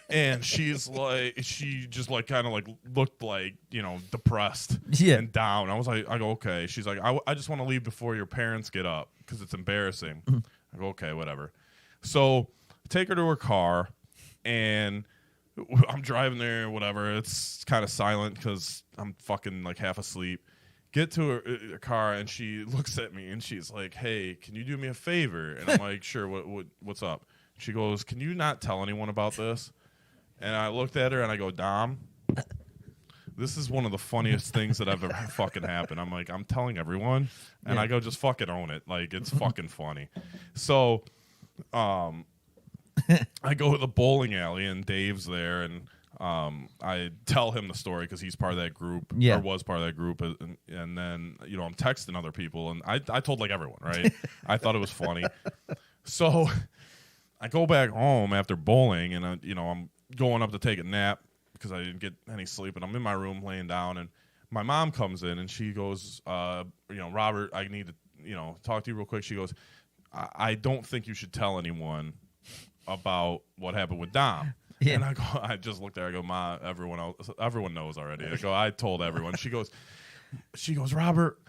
Speaker 3: And she's like, she just like kind of like looked like depressed and down. I go, okay. She's like, I just want to leave before your parents get up because it's embarrassing. I go, okay, whatever. So I take her to her car, and I'm driving there, whatever. It's kind of silent because I'm fucking like half asleep. Get to her car, and she looks at me, and she's like, hey, can you do me a favor? And I'm like, sure, what's up? She goes, can you not tell anyone about this? And I looked at her, and I go, Dom, this is one of the funniest things that I've ever fucking happened. I'm like, I'm telling everyone. And I go, just fucking own it. Like, it's fucking funny. So I go to the bowling alley, and Dave's there, and I tell him the story because he's part of that group, or was part of that group, and then I'm texting other people, and I told like everyone, right? I thought it was funny, so I go back home after bowling, and I'm going up to take a nap because I didn't get any sleep, and I'm in my room laying down, and my mom comes in, and she goes, Robert, I need to talk to you real quick. She goes, I don't think you should tell anyone about what happened with Dom.
Speaker 4: Yeah.
Speaker 3: And I just looked at her. I go, Ma, everyone knows already. I go, I told everyone. She goes, Robert.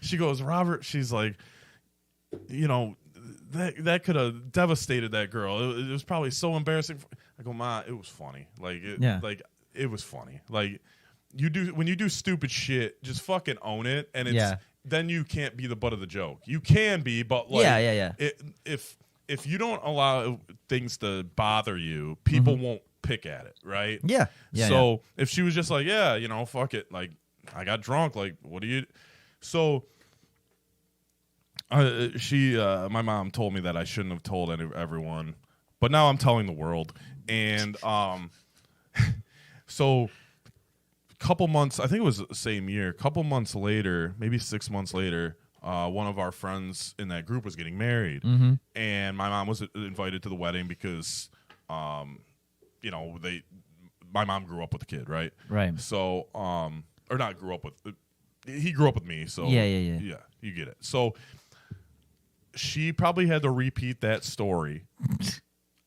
Speaker 3: She goes, Robert. She's like, that could have devastated that girl. It was probably so embarrassing. I go, Ma, it was funny. Like, it was funny. Like, when you do stupid shit, just fucking own it, and then you can't be the butt of the joke. You can be, but like, if you don't allow things to bother you, people won't pick at it, right?
Speaker 4: Yeah.
Speaker 3: So if she was just like, fuck it, like I got drunk, like what do you? So my mom told me that I shouldn't have told everyone, but now I'm telling the world, and so. Couple months, I think it was the same year. Couple months later, maybe 6 months later. One of our friends in that group was getting married, and my mom was invited to the wedding because, my mom grew up with the kid, right?
Speaker 4: Right.
Speaker 3: So, or not grew up with, he grew up with me, so
Speaker 4: Yeah,
Speaker 3: you get it. So she probably had to repeat that story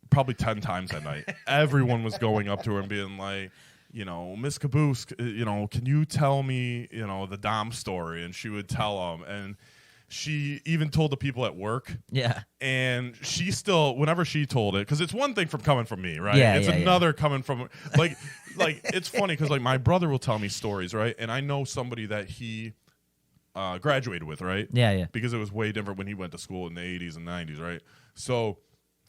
Speaker 3: probably 10 times that night. Everyone was going up to her and being like, Miss Caboose, can you tell me, the Dom story? And she would tell them, and she even told the people at work.
Speaker 4: Yeah.
Speaker 3: And she still, whenever she told it, because it's one thing from coming from me, right?
Speaker 4: Yeah,
Speaker 3: it's
Speaker 4: yeah,
Speaker 3: another coming from, like it's funny because, like, my brother will tell me stories, right? And I know somebody that he graduated with, right?
Speaker 4: Yeah.
Speaker 3: Because it was way different when he went to school in the 80s and 90s, right? So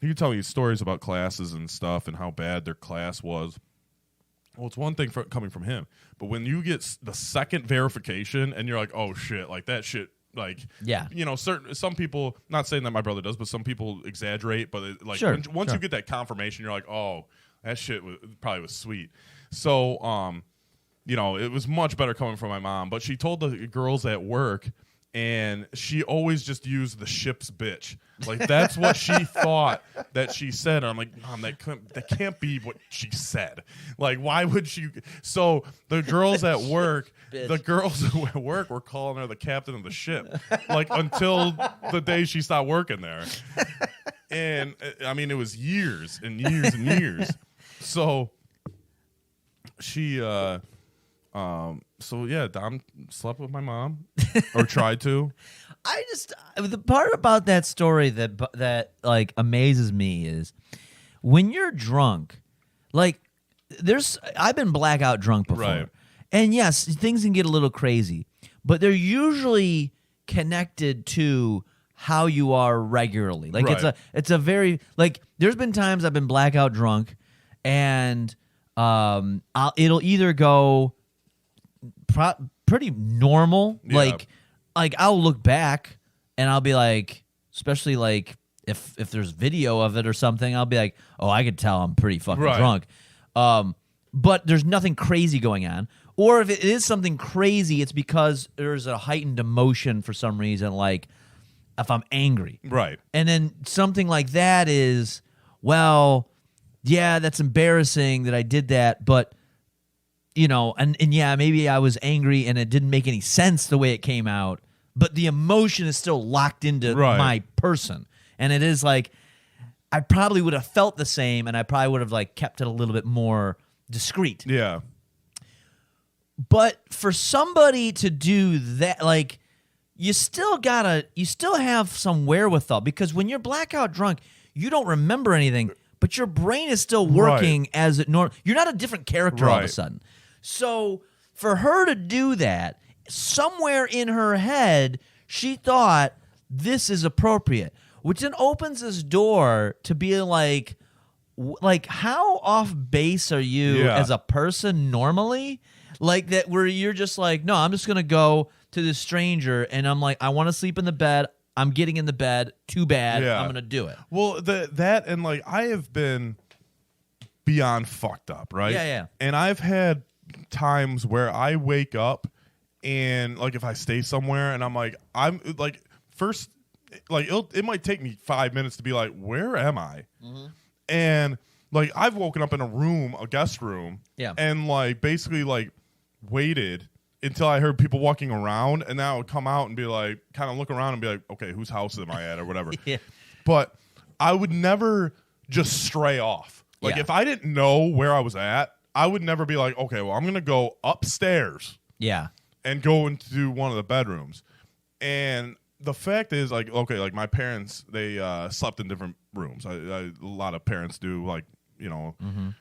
Speaker 3: he could tell me stories about classes and stuff and how bad their class was. Well, it's one thing coming from him, but when you get the second verification and you're like, oh shit, like that shit, like,
Speaker 4: Yeah.
Speaker 3: some people, not saying that my brother does, but some people exaggerate, but
Speaker 4: Sure,
Speaker 3: once
Speaker 4: sure.
Speaker 3: you get that confirmation, you're like, oh, that shit probably was sweet. So, it was much better coming from my mom, but she told the girls at work, and she always just used the ship's bitch. Like, that's what she thought that she said. And I'm like, Mom, that can't be what she said. Like, why would she? So the girls at work, were calling her the captain of the ship, like, until the day she stopped working there. And I mean, it was years and years and years. So she, Dom slept with my mom, or tried to.
Speaker 4: The part about that story that like amazes me is when you're drunk, like I've been blackout drunk before.
Speaker 3: Right.
Speaker 4: And yes, things can get a little crazy, but they're usually connected to how you are regularly. Like
Speaker 3: Right.
Speaker 4: it's a very, like, there's been times I've been blackout drunk and it'll either go pretty normal,
Speaker 3: Yeah.
Speaker 4: like I'll look back and I'll be like, especially like if there's video of it or something, I'll be like, oh, I could tell I'm pretty fucking
Speaker 3: Right.
Speaker 4: drunk. But there's nothing crazy going on. Or if it is something crazy, it's because there's a heightened emotion for some reason, like if I'm angry.
Speaker 3: Right.
Speaker 4: And then something like that is, well, yeah, that's embarrassing that I did that, but and yeah, maybe I was angry and it didn't make any sense the way it came out, but the emotion is still locked into
Speaker 3: Right.
Speaker 4: my person. And it is like, I probably would have felt the same, and I probably would have like kept it a little bit more discreet.
Speaker 3: Yeah.
Speaker 4: But for somebody to do that, like, you still have some wherewithal, because when you're blackout drunk, you don't remember anything, but your brain is still working as it normal. You're not a different character all of a
Speaker 3: Right.
Speaker 4: sudden. So for her to do that, somewhere in her head, she thought this is appropriate, which then opens this door to be like how off base are you
Speaker 3: Yeah.
Speaker 4: as a person normally? Like that, where you're just like, no, I'm just going to go to this stranger and I'm like, I want to sleep in the bed. I'm getting in the bed. Too bad.
Speaker 3: Yeah.
Speaker 4: I'm going to do it.
Speaker 3: Well, that and like I have been beyond fucked up, right?
Speaker 4: Yeah.
Speaker 3: And I've had times where I wake up and like if I stay somewhere and I'm like first, like it might take me 5 minutes to be like, where am I?
Speaker 4: Mm-hmm.
Speaker 3: And like I've woken up in a guest room,
Speaker 4: Yeah.
Speaker 3: and like basically like waited until I heard people walking around, and then I would come out and be like, kind of look around and be like, okay, whose house am I at or whatever.
Speaker 4: Yeah.
Speaker 3: But I would never just stray off. Like
Speaker 4: Yeah.
Speaker 3: if I didn't know where I was at, I would never be like, okay, well, I'm going to go upstairs
Speaker 4: Yeah.
Speaker 3: and go into one of the bedrooms. And the fact is, like, okay, like my parents, they slept in different rooms. A lot of parents do, like,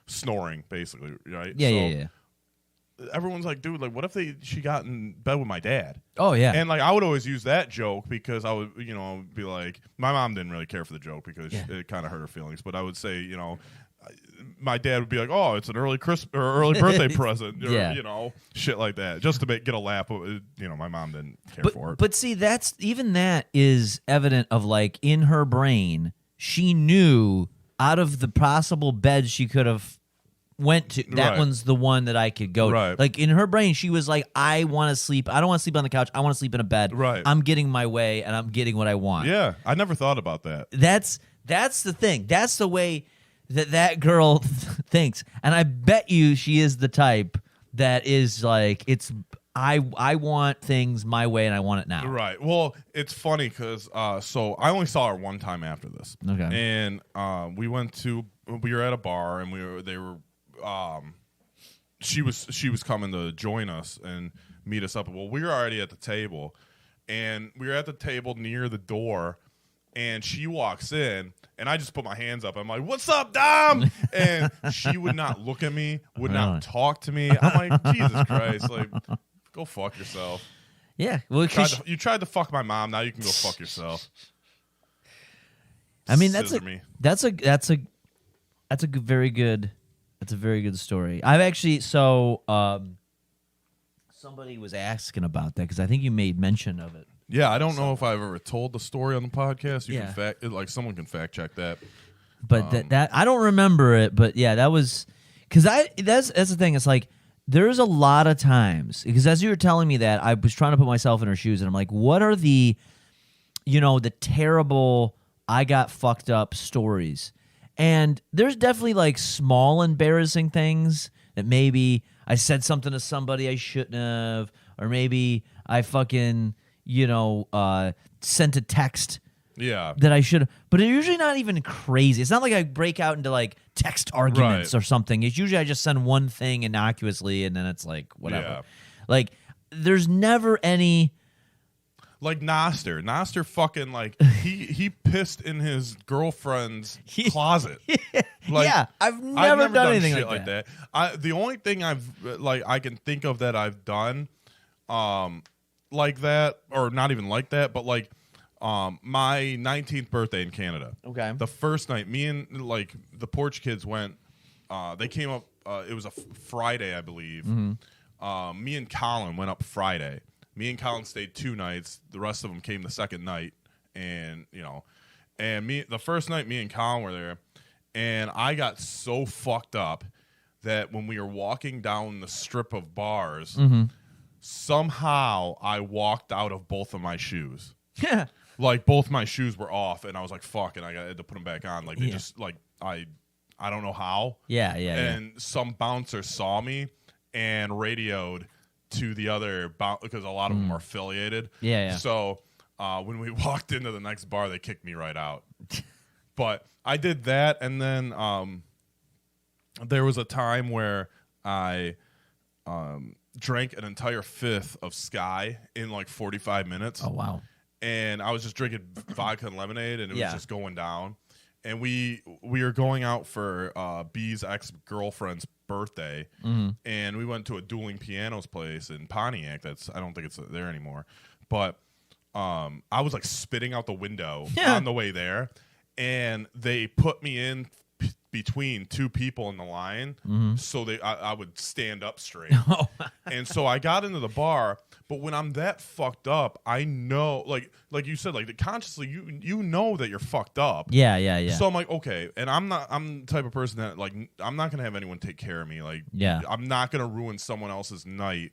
Speaker 3: snoring, basically, right?
Speaker 4: Yeah,
Speaker 3: So
Speaker 4: yeah.
Speaker 3: everyone's like, dude, like, what if she got in bed with my dad?
Speaker 4: Oh, yeah.
Speaker 3: And like I would always use that joke because I would, be like, my mom didn't really care for the joke because it kind of hurt her feelings. But I would say, my dad would be like, oh, it's an early Christmas or early birthday present, or,
Speaker 4: Yeah.
Speaker 3: shit like that, just to get a laugh. My mom didn't care for it.
Speaker 4: But see, that is evident of, like, in her brain, she knew out of the possible beds she could have went to, that
Speaker 3: Right.
Speaker 4: one's the one that I could go to.
Speaker 3: Right.
Speaker 4: Like, in her brain, she was like, I want to sleep. I don't want to sleep on the couch. I want to sleep in a bed.
Speaker 3: Right.
Speaker 4: I'm getting my way, and I'm getting what I want.
Speaker 3: Yeah, I never thought about that.
Speaker 4: That's the thing. That's the way that girl thinks. And I bet you she is the type that is like, it's I want things my way and I want it now.
Speaker 3: Right. Well, it's funny because so I only saw her one time after this.
Speaker 4: Okay.
Speaker 3: And we were at a bar and she was coming to join us and meet us up. Well, we were already at the table, and we were at the table near the door, and she walks in, and I just put my hands up. I'm like, "What's up, Dom?" And she would not look at me, would
Speaker 4: Really?
Speaker 3: not talk to me. I'm like, Jesus Christ, like, go fuck yourself.
Speaker 4: Yeah. Well,
Speaker 3: You tried to fuck my mom. Now you can go fuck yourself.
Speaker 4: I mean,
Speaker 3: Scissor me.
Speaker 4: that's a very good story. I've actually somebody was asking about that because I think you made mention of it.
Speaker 3: Yeah, I don't know if I've ever told the story on the podcast. You
Speaker 4: Yeah.
Speaker 3: can someone can fact check that.
Speaker 4: But that I don't remember it. But yeah, that was because that's the thing. It's like there's a lot of times because as you were telling me that, I was trying to put myself in her shoes, and I'm like, what are the terrible I got fucked up stories? And there's definitely like small embarrassing things that maybe I said something to somebody I shouldn't have, or maybe I fucking sent a text
Speaker 3: Yeah.
Speaker 4: that I should have. But it's usually not even crazy. It's not like I break out into like text arguments
Speaker 3: Right.
Speaker 4: or something. It's usually I just send one thing innocuously and then it's like whatever.
Speaker 3: Yeah.
Speaker 4: Like there's never any.
Speaker 3: Like Noster. Noster fucking like he pissed in his girlfriend's closet. Like,
Speaker 4: Yeah, I've never done anything
Speaker 3: shit
Speaker 4: like that.
Speaker 3: The only thing I can think of that I've done like that, or not even like that, but like my 19th birthday in Canada.
Speaker 4: Okay.
Speaker 3: The first night, me and like the Porch kids went. They came up. It was a Friday, I believe.
Speaker 4: Mm-hmm.
Speaker 3: Me and Colin went up Friday. Me and Colin stayed 2 nights. The rest of them came the second night, and the first night, me and Colin were there, and I got so fucked up that when we were walking down the strip of bars, somehow I walked out of both of my shoes.
Speaker 4: Yeah.
Speaker 3: Like both my shoes were off, and I was like, "Fuck!" and I had to put them back on. Like they
Speaker 4: Yeah.
Speaker 3: just like I don't know how.
Speaker 4: Yeah.
Speaker 3: And some bouncer saw me and radioed to the other because a lot of them are affiliated.
Speaker 4: Yeah.
Speaker 3: So when we walked into the next bar, they kicked me right out. But I did that, and then there was a time where I drank an entire fifth of Sky in like 45 minutes.
Speaker 4: Oh wow.
Speaker 3: And I was just drinking vodka and lemonade, and it
Speaker 4: Yeah.
Speaker 3: was just going down. And we were going out for B's ex-girlfriend's birthday, and we went to a Dueling Pianos place in Pontiac. I don't think it's there anymore. But I was like spitting out the window on the way there, and they put me in between two people in the line, so I would stand up straight. And so I got into the bar, but when I'm that fucked up, I know, like you said, like consciously, you know that you're fucked up.
Speaker 4: Yeah.
Speaker 3: So I'm like, okay, and I'm the type of person that like I'm not gonna have anyone take care of me. Like,
Speaker 4: Yeah.
Speaker 3: I'm not gonna ruin someone else's night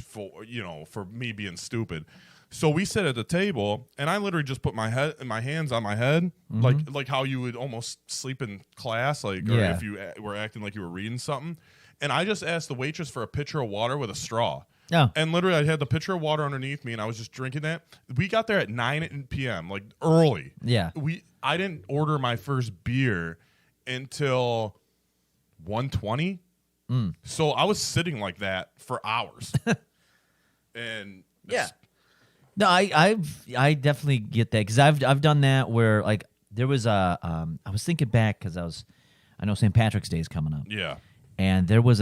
Speaker 3: for me being stupid. So we sit at the table, and I literally just put my hands on my head, like how you would almost sleep in class, like or
Speaker 4: Yeah.
Speaker 3: if you were acting like you were reading something. And I just asked the waitress for a pitcher of water with a straw.
Speaker 4: Oh.
Speaker 3: And literally, I had the pitcher of water underneath me, and I was just drinking that. We got there at 9 p.m., like early.
Speaker 4: Yeah.
Speaker 3: I didn't order my first beer until 1:20. So I was sitting like that for hours. And
Speaker 4: Yeah. No, I definitely get that because I've done that where like there was a I was thinking back because I know St. Patrick's Day is coming up.
Speaker 3: yeah.
Speaker 4: And there was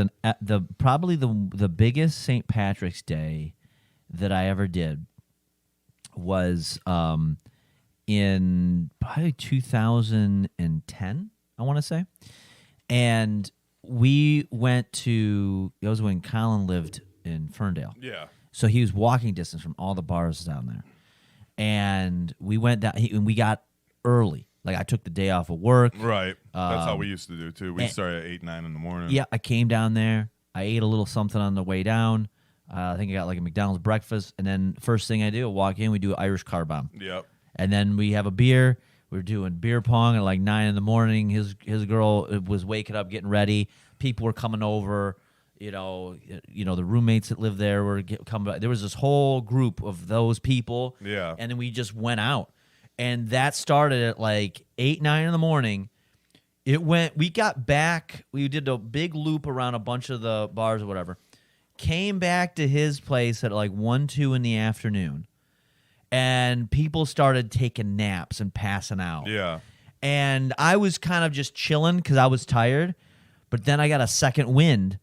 Speaker 4: probably the biggest St. Patrick's Day that I ever did was in probably 2010, I want to say. And we went to, it was when Colin lived in Ferndale.
Speaker 3: Yeah.
Speaker 4: So he was walking distance from all the bars down there. And we went down, and we got early. Like I took the day off of work.
Speaker 3: Right. That's how we used to do too. We
Speaker 4: and-
Speaker 3: started at 8, 9 in the morning.
Speaker 4: Yeah, I came down there. I ate a little something on the way down. I think I got like a McDonald's breakfast. And then first thing I do, I walk in, we do Irish car bomb.
Speaker 3: Yep.
Speaker 4: And then we have a beer. We're doing beer pong at like 9 in the morning. His girl was waking up, getting ready. People were coming over. The roommates that lived there were coming back. There was this whole group of those people.
Speaker 3: Yeah.
Speaker 4: And then we just went out. And that started at like 8, 9 in the morning. We got back. We did a big loop around a bunch of the bars or whatever. Came back to his place at like 1, 2 in the afternoon. And people started taking naps and passing out.
Speaker 3: Yeah.
Speaker 4: And I was kind of just chilling because I was tired. But then I got a second wind.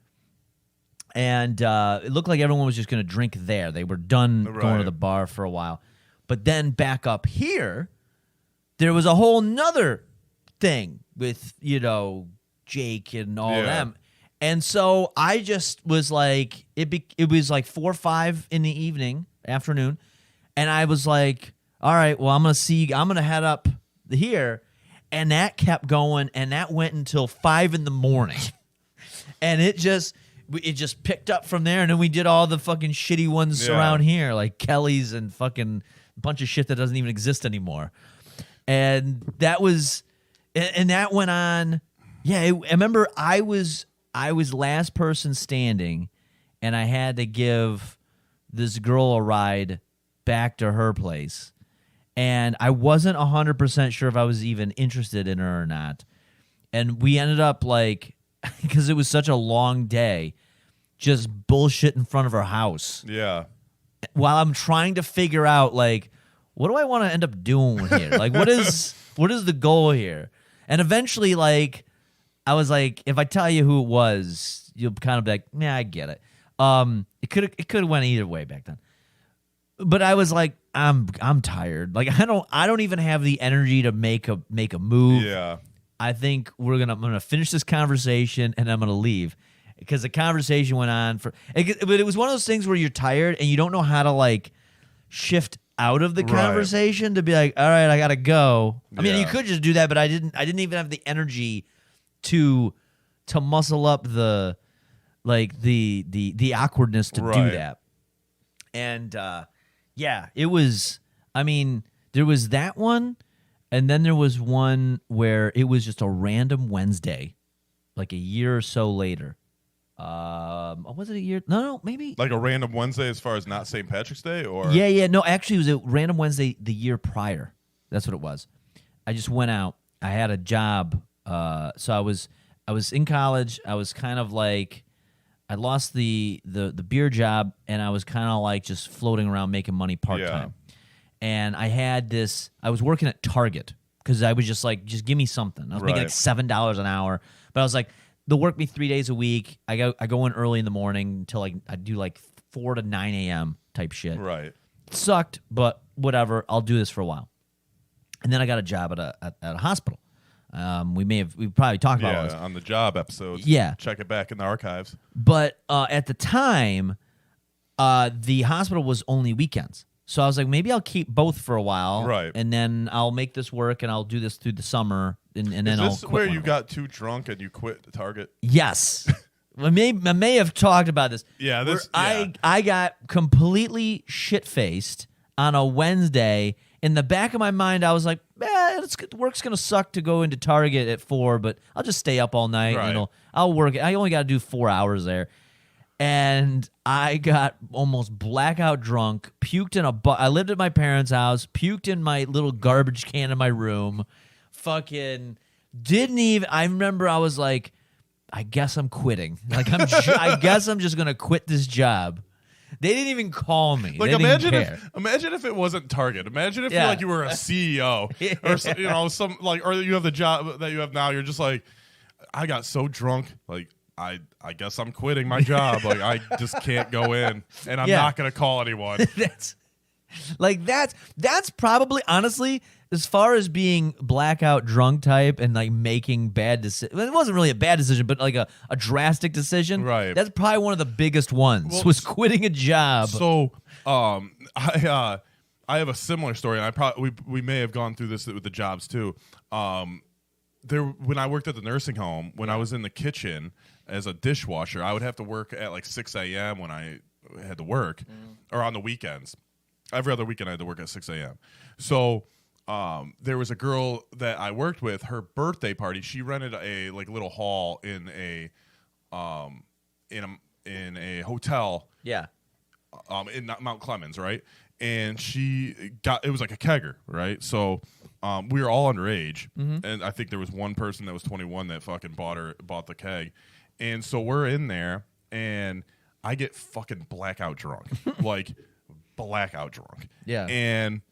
Speaker 4: And it looked like everyone was just going to drink there. They were done going to the bar for a while. But then back up here, there was a whole nother thing with, Jake and all of them. And so I just was like, it was like 4 or 5 in the afternoon. And I was like, all right, well, I'm going to head up here. And that kept going. And that went until 5 in the morning. And it just picked up from there. And then we did all the fucking shitty ones around here, like Kelly's and fucking bunch of shit that doesn't even exist anymore. And that was, and that went on. Yeah, I remember I was last person standing, and I had to give this girl a ride back to her place. And I wasn't 100% sure if I was even interested in her or not. And we ended up like, because it was such a long day, just bullshit in front of her house.
Speaker 3: Yeah.
Speaker 4: While I'm trying to figure out, like, what do I want to end up doing here? Like, what is the goal here? And eventually, like, I was like, if I tell you who it was, you'll kind of be like, yeah, I get it. It could have went either way back then. But I was like, I'm tired. Like, I don't even have the energy to make a move.
Speaker 3: Yeah.
Speaker 4: I think I'm gonna finish this conversation and I'm gonna leave. Because the conversation went on but it was one of those things where you're tired and you don't know how to like shift out of the conversation to be like, all right, I gotta go. I mean, you could just do that, but I didn't even have the energy to muscle up the awkwardness to do that. And it was. I mean, there was that one, and then there was one where it was just a random Wednesday, like a year or so later. Was it a year? No, maybe
Speaker 3: like a random Wednesday as far as not St. Patrick's Day, or
Speaker 4: no, actually it was a random Wednesday the year prior. That's what it was. I just went out. I had a job. So I was in college. I was kind of like, I lost the beer job, and I was kind of like just floating around making money part time. And I had this. I was working at Target because I was just like, just give me something. I was making like $7 an hour, but I was like, they'll work me 3 days a week. I go in early in the morning until I do like 4 to 9 a.m. type shit.
Speaker 3: Right.
Speaker 4: It sucked, but whatever. I'll do this for a while. And then I got a job at a hospital. We probably talked about this
Speaker 3: on the job episodes.
Speaker 4: Yeah,
Speaker 3: check it back in the archives.
Speaker 4: But at the time, the hospital was only weekends. So I was like, maybe I'll keep both for a while,
Speaker 3: right? And
Speaker 4: then I'll make this work, and I'll do this through the summer, and then I'll quit.
Speaker 3: Is this where you got too drunk and you quit the Target?
Speaker 4: Yes. I may have talked about this.
Speaker 3: Yeah,
Speaker 4: I got completely shit-faced on a Wednesday. In the back of my mind, I was like, work's going to suck to go into Target at 4, but I'll just stay up all night, and I'll work. I only got to do 4 hours there. And I got almost blackout drunk, puked in I lived at my parents' house, puked in my little garbage can in my room, fucking didn't even, I remember I was like, I guess I'm quitting. Like, I guess I'm just going to quit this job. They didn't even call me.
Speaker 3: Like,
Speaker 4: they
Speaker 3: imagine
Speaker 4: if
Speaker 3: it wasn't Target. Imagine if you were a CEO or some or you have the job that you have now. You're just like, I got so drunk, like I guess I'm quitting my job. Like, I just can't go in, and I'm not gonna call anyone.
Speaker 4: that's probably, honestly, as far as being blackout drunk type and like making bad decisions. It wasn't really a bad decision, but like a drastic decision.
Speaker 3: Right.
Speaker 4: That's probably one of the biggest ones. Was quitting a job.
Speaker 3: So, I have a similar story, and we may have gone through this with the jobs too. When I worked at the nursing home, when I was in the kitchen as a dishwasher, I would have to work at like 6 a.m. when I had to work, or on the weekends. Every other weekend I had to work at 6 a.m. So there was a girl that I worked with. Her birthday party, she rented a like little hall in in a hotel
Speaker 4: Yeah.
Speaker 3: in Mount Clemens, right? And it was like a kegger, right? So we were all underage, and I think there was one person that was 21 that fucking bought the keg, and so we're in there, and I get fucking blackout drunk, like blackout drunk.
Speaker 4: Yeah.
Speaker 3: And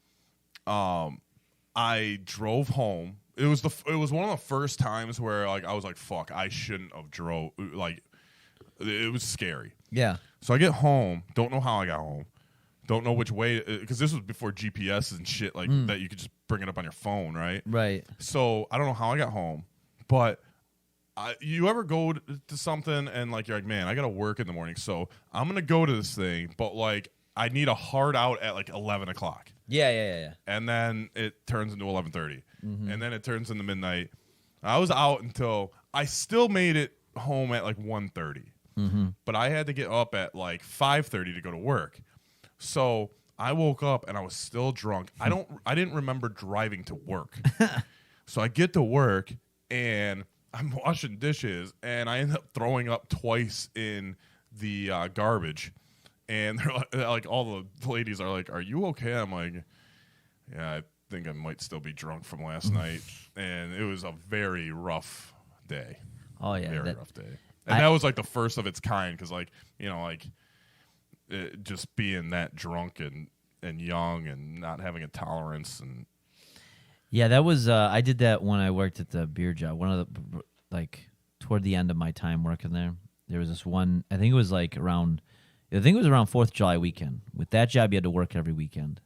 Speaker 3: I drove home. It was one of the first times where like I was like, fuck, I shouldn't have drove. Like it was scary.
Speaker 4: Yeah.
Speaker 3: So I get home, don't know how I got home, don't know which way, because this was before GPS and shit like that. You could just bring it up on your phone, right?
Speaker 4: Right.
Speaker 3: So I don't know how I got home, but you ever go to something and like you're like, man, I gotta work in the morning, so I'm gonna go to this thing, but like I need a hard out at like 11 o'clock.
Speaker 4: Yeah.
Speaker 3: And then it turns into 11:30, and then it turns into midnight. I was out until I still made it home at like 1:30. But I had to get up at like 5:30 to go to work. So I woke up and I was still drunk. I didn't remember driving to work. So I get to work and I'm washing dishes and I end up throwing up twice in the garbage. And they're like all the ladies are like, "Are you okay?" I'm like, "Yeah, I think I might still be drunk from last night." And it was a very rough day.
Speaker 4: Oh yeah.
Speaker 3: Very rough day. And that was like the first of its kind because, like, you know, like just being that drunk and young and not having a tolerance and.
Speaker 4: Yeah, that was I did that when I worked at the beer job. One of the like toward the end of my time working there, there was this one. I think it was around 4th of July weekend. With that job, you had to work every weekend.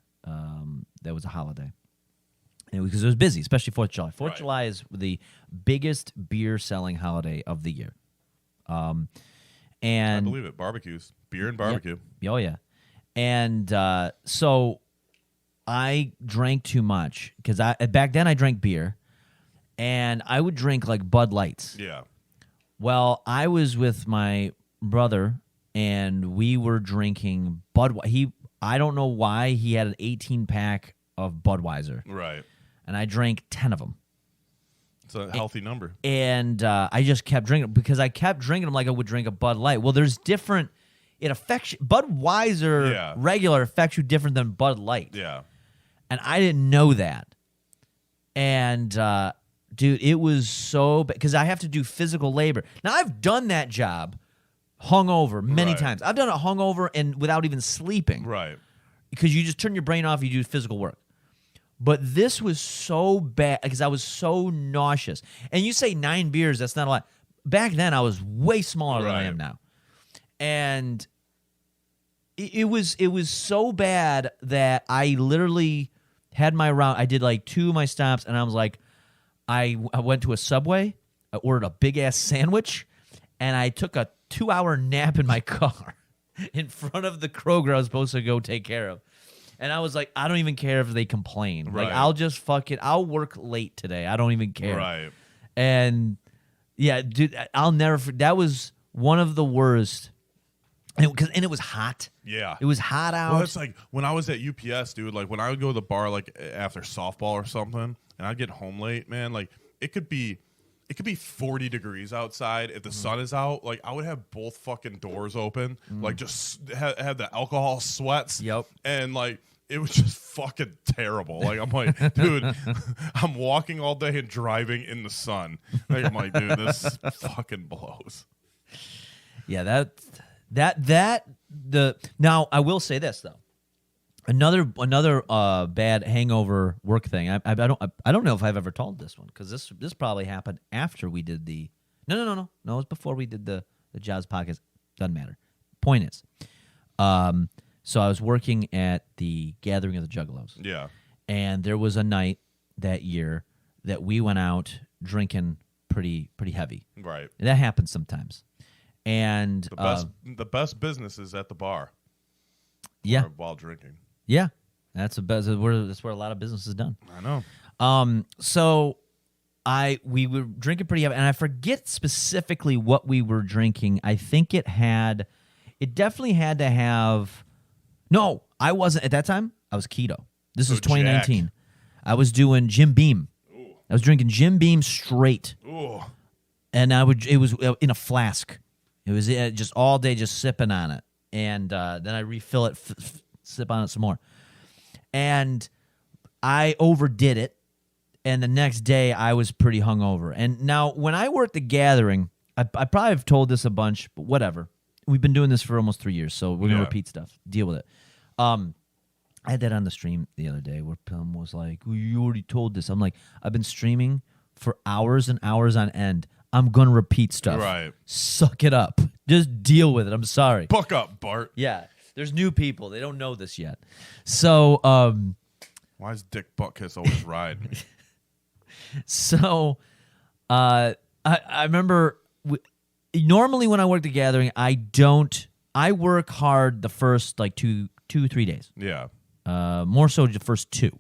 Speaker 4: That was a holiday. Because it was busy, especially 4th of July. 4th of July is the biggest beer selling holiday of the year. And
Speaker 3: I believe it. Barbecues. Beer and barbecue.
Speaker 4: Yep. Oh, yeah. And so I drank too much because back then I drank beer, and I would drink like Bud Lights.
Speaker 3: Yeah.
Speaker 4: Well, I was with my brother, and we were drinking Budweiser. I don't know why he had an 18-pack of Budweiser. Right. And I drank 10 of them.
Speaker 3: It's a healthy number.
Speaker 4: And I just kept drinking because I kept drinking them like I would drink a Bud Light. Well, there's different. It affects you. Budweiser regular affects you different than Bud Light.
Speaker 3: Yeah.
Speaker 4: And I didn't know that. And, dude, it was so bad because I have to do physical labor. Now, I've done that job hungover many times. I've done it hungover and without even sleeping.
Speaker 3: Right.
Speaker 4: Because you just turn your brain off, you do physical work. But this was so bad because I was so nauseous. And you say 9 beers, that's not a lot. Back then, I was way smaller than I am now. And it was so bad that I literally had my round. I did like 2 of my stops, and I was like, I went to a Subway, I ordered a big-ass sandwich, and I took a 2-hour nap in my car in front of the Kroger I was supposed to go take care of. And I was like, I don't even care if they complain.
Speaker 3: Right.
Speaker 4: Like, I'll just I'll work late today. I don't even care.
Speaker 3: Right.
Speaker 4: And, yeah, dude, I'll never that was one of the worst. And it was hot.
Speaker 3: Yeah.
Speaker 4: It was hot out.
Speaker 3: Well, it's like when I was at UPS, dude, like when I would go to the bar like after softball or something, and I'd get home late, man, like it could be 40 degrees outside. If the sun is out, like I would have both fucking doors open, like just have the alcohol sweats.
Speaker 4: Yep.
Speaker 3: And like it was just fucking terrible. Like I'm like, dude, I'm walking all day and driving in the sun. Like I'm like, dude, this fucking blows.
Speaker 4: Yeah, now I will say this though. Another bad hangover work thing. I don't know if I've ever told this one because this probably happened after we did the no it was before we did the Jazz podcast. Doesn't matter. Point is, so I was working at the Gathering of the Juggalos.
Speaker 3: Yeah,
Speaker 4: and there was a night that year that we went out drinking pretty heavy.
Speaker 3: Right.
Speaker 4: And that happens sometimes. And
Speaker 3: the best business is at the bar.
Speaker 4: Yeah.
Speaker 3: While drinking.
Speaker 4: Yeah, that's that's where a lot of business is done.
Speaker 3: I know.
Speaker 4: So we were drinking pretty heavy, and I forget specifically what we were drinking. I think it definitely had to have. No, I wasn't at that time. I was keto. This is 2019. Jack. I was doing Jim Beam. Ooh. I was drinking Jim Beam straight.
Speaker 3: Ooh.
Speaker 4: And it was in a flask. It was just all day, just sipping on it, and then I refill it, sip on it some more, and I overdid it. And the next day, I was pretty hungover. And now, when I worked the gathering, I probably have told this a bunch, but whatever. We've been doing this for almost 3 years, so we're gonna repeat stuff. Deal with it. I had that on the stream the other day where Pim was like, well, "You already told this." I'm like, "I've been streaming for hours and hours on end. I'm gonna repeat stuff.
Speaker 3: Right.
Speaker 4: Suck it up. Just deal with it. I'm sorry."
Speaker 3: Buck up, Bart.
Speaker 4: Yeah. There's new people. They don't know this yet. So,
Speaker 3: Why is Dick Buttkiss always riding?
Speaker 4: So, I remember normally when I work the gathering, I work hard the first like 2-3 days.
Speaker 3: Yeah.
Speaker 4: More so the first 2.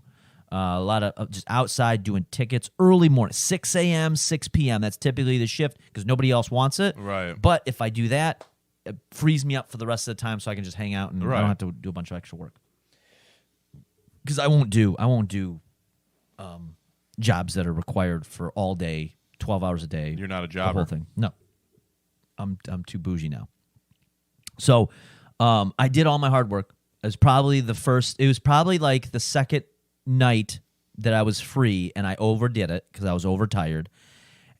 Speaker 4: A lot of just outside doing tickets early morning, 6 a.m., 6 p.m. That's typically the shift because nobody else wants it.
Speaker 3: Right.
Speaker 4: But if I do that, it frees me up for the rest of the time so I can just hang out and I don't have to do a bunch of extra work. Because I won't do jobs that are required for all day, 12 hours a day.
Speaker 3: You're not a
Speaker 4: the
Speaker 3: jobber.
Speaker 4: whole thing. No, I'm too bougie now. So, I did all my hard work. It was probably like the second night that I was free, and I overdid it because I was overtired.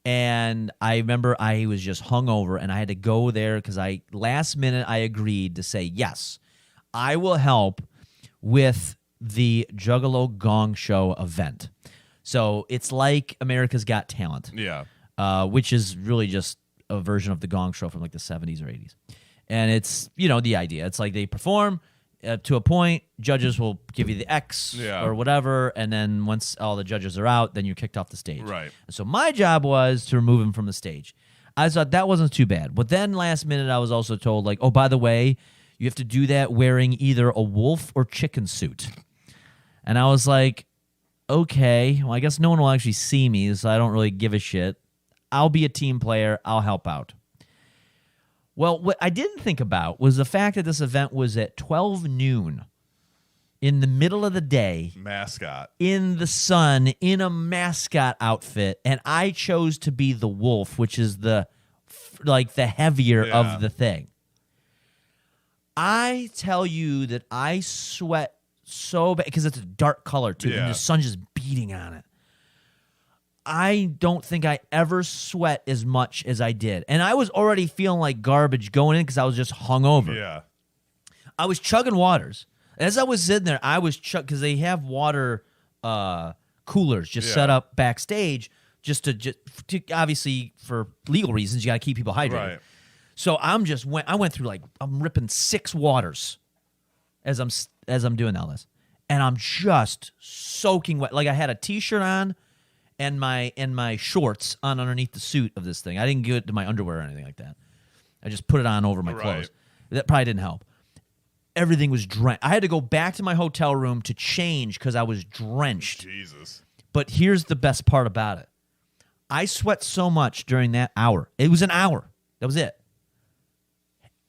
Speaker 4: And I remember I was just hungover, and I had to go there because last minute I agreed to say yes, I will help with the Juggalo Gong Show event. So it's like America's Got Talent.
Speaker 3: Yeah.
Speaker 4: Which is really just a version of the Gong Show from like the 70s or 80s. And it's, the idea. It's like they perform to a point, judges will give you the X or whatever, and then once all the judges are out, then you're kicked off the stage.
Speaker 3: Right.
Speaker 4: So my job was to remove him from the stage. I thought that wasn't too bad. But then last minute, I was also told, like, oh, by the way, you have to do that wearing either a wolf or chicken suit. And I was like, okay, well, I guess no one will actually see me, so I don't really give a shit. I'll be a team player. I'll help out. Well, what I didn't think about was the fact that this event was at 12 noon in the middle of the day.
Speaker 3: Mascot.
Speaker 4: In the sun, in a mascot outfit, and I chose to be the wolf, which is the heavier of the thing. I tell you that I sweat so bad because it's a dark color too, and the sun's just beating on it. I don't think I ever sweat as much as I did. And I was already feeling like garbage going in because I was just hungover.
Speaker 3: Yeah.
Speaker 4: I was chugging waters. As I was sitting there, I was because they have water coolers just set up backstage just to obviously for legal reasons, you got to keep people hydrated.
Speaker 3: Right.
Speaker 4: So I went through I'm ripping 6 waters as I'm doing all this. And I'm just soaking wet. Like I had a t-shirt on and my shorts on underneath the suit of this thing. I didn't get to my underwear or anything like that. I just put it on over my clothes. That probably didn't help. Everything was drenched. I had to go back to my hotel room to change because I was drenched.
Speaker 3: Jesus.
Speaker 4: But here's the best part about it. I sweat so much during that hour. It was an hour. That was it.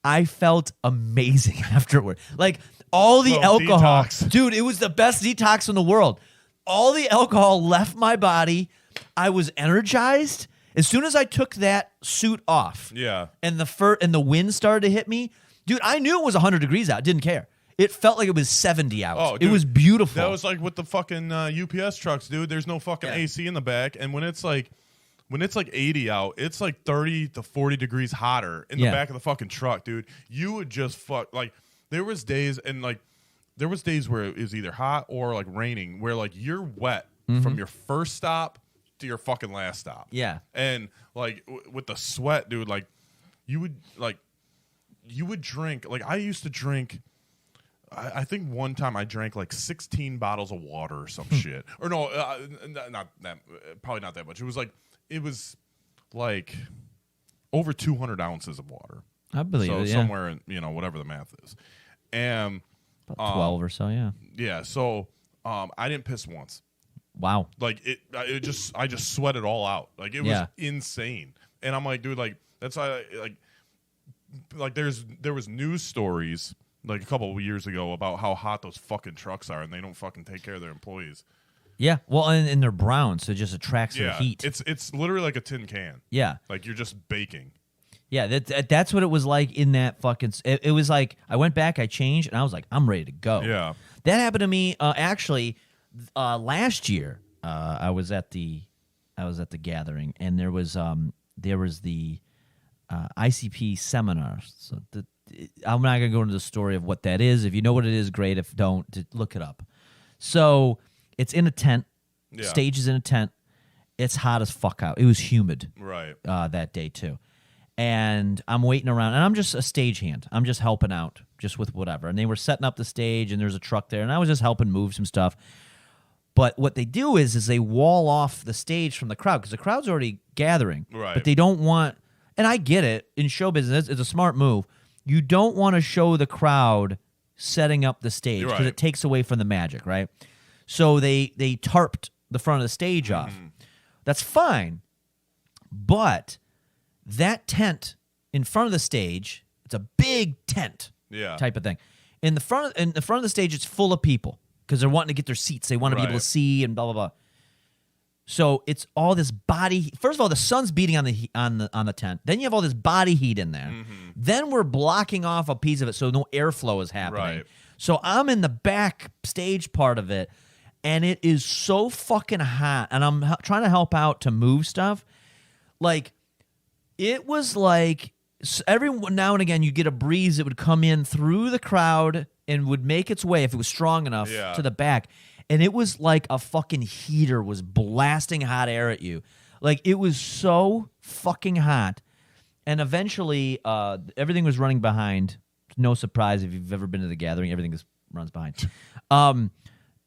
Speaker 4: I felt amazing afterward. Like all the alcohol.
Speaker 3: Detox.
Speaker 4: Dude, it was the best detox in the world. All the alcohol left my body. I was energized. As soon as I took that suit off, and the wind started to hit me, dude, I knew it was 100 degrees out. Didn't care. It felt like it was 70 out.
Speaker 3: Oh, dude,
Speaker 4: it was beautiful.
Speaker 3: That was like with the fucking UPS trucks, dude. There's no fucking AC in the back, and when it's like 80 out, it's like 30 to 40 degrees hotter in the back of the fucking truck, dude. You would just there was days where it was either hot or like raining, where like you're wet from your first stop to your fucking last stop.
Speaker 4: Yeah.
Speaker 3: And like with the sweat, dude, like you would drink. Like I used to drink. I think one time I drank like 16 bottles of water or some shit. Or no, not that. Probably not that much. It was like over 200 ounces of water.
Speaker 4: I believe it. Yeah.
Speaker 3: Somewhere in whatever the math is, and
Speaker 4: about 12 or so. Yeah.
Speaker 3: Yeah. So I didn't piss once.
Speaker 4: Wow.
Speaker 3: Like I just sweat it all out. Like it was insane. And I'm like, dude, like that's why like there was news stories like a couple of years ago about how hot those fucking trucks are, and they don't fucking take care of their employees.
Speaker 4: Yeah, well, and they're brown, so it just attracts the heat.
Speaker 3: It's literally like a tin can.
Speaker 4: Yeah,
Speaker 3: like you're just baking.
Speaker 4: Yeah, that's what it was like in that fucking. It was like I went back, I changed, and I was like, I'm ready to go.
Speaker 3: Yeah.
Speaker 4: That happened to me actually last year. I was at the gathering, and there was the ICP seminar. So I'm not gonna go into the story of what that is. If you know what it is, great. If don't, look it up. So it's in a tent.
Speaker 3: Yeah.
Speaker 4: Stage is in a tent. It's hot as fuck out. It was humid.
Speaker 3: Right.
Speaker 4: That day too. And I'm waiting around, and I'm just a stagehand. I'm just helping out, just with whatever. And they were setting up the stage, and there's a truck there, and I was just helping move some stuff. But what they do is they wall off the stage from the crowd because the crowd's already gathering.
Speaker 3: Right.
Speaker 4: But they don't want, and I get it, in show business, it's a smart move. You don't want to show the crowd setting up the stage because
Speaker 3: Right.
Speaker 4: it takes away from the magic, right? So they tarped the front of the stage off. That's fine, but that tent in front of the stage, it's a big tent
Speaker 3: Yeah.
Speaker 4: type of thing. In the front of the stage, it's full of people because they're wanting to get their seats. They want to be able
Speaker 3: Right.
Speaker 4: to see and blah blah blah. So it's all this body. First of all, the sun's beating on the tent. Then you have all this body heat in there. Then we're blocking off a piece of it, so no airflow is happening.
Speaker 3: Right.
Speaker 4: So I'm in the back stage part of it, and it is so fucking hot. And I'm trying to help out to move stuff. Like, it was like every now and again you get a breeze that would come in through the crowd and would make its way, if it was strong enough,
Speaker 3: Yeah.
Speaker 4: to the back. And it was like a fucking heater was blasting hot air at you. Like, it was so fucking hot. And eventually, everything was running behind. No surprise if you've ever been to the gathering, everything runs behind.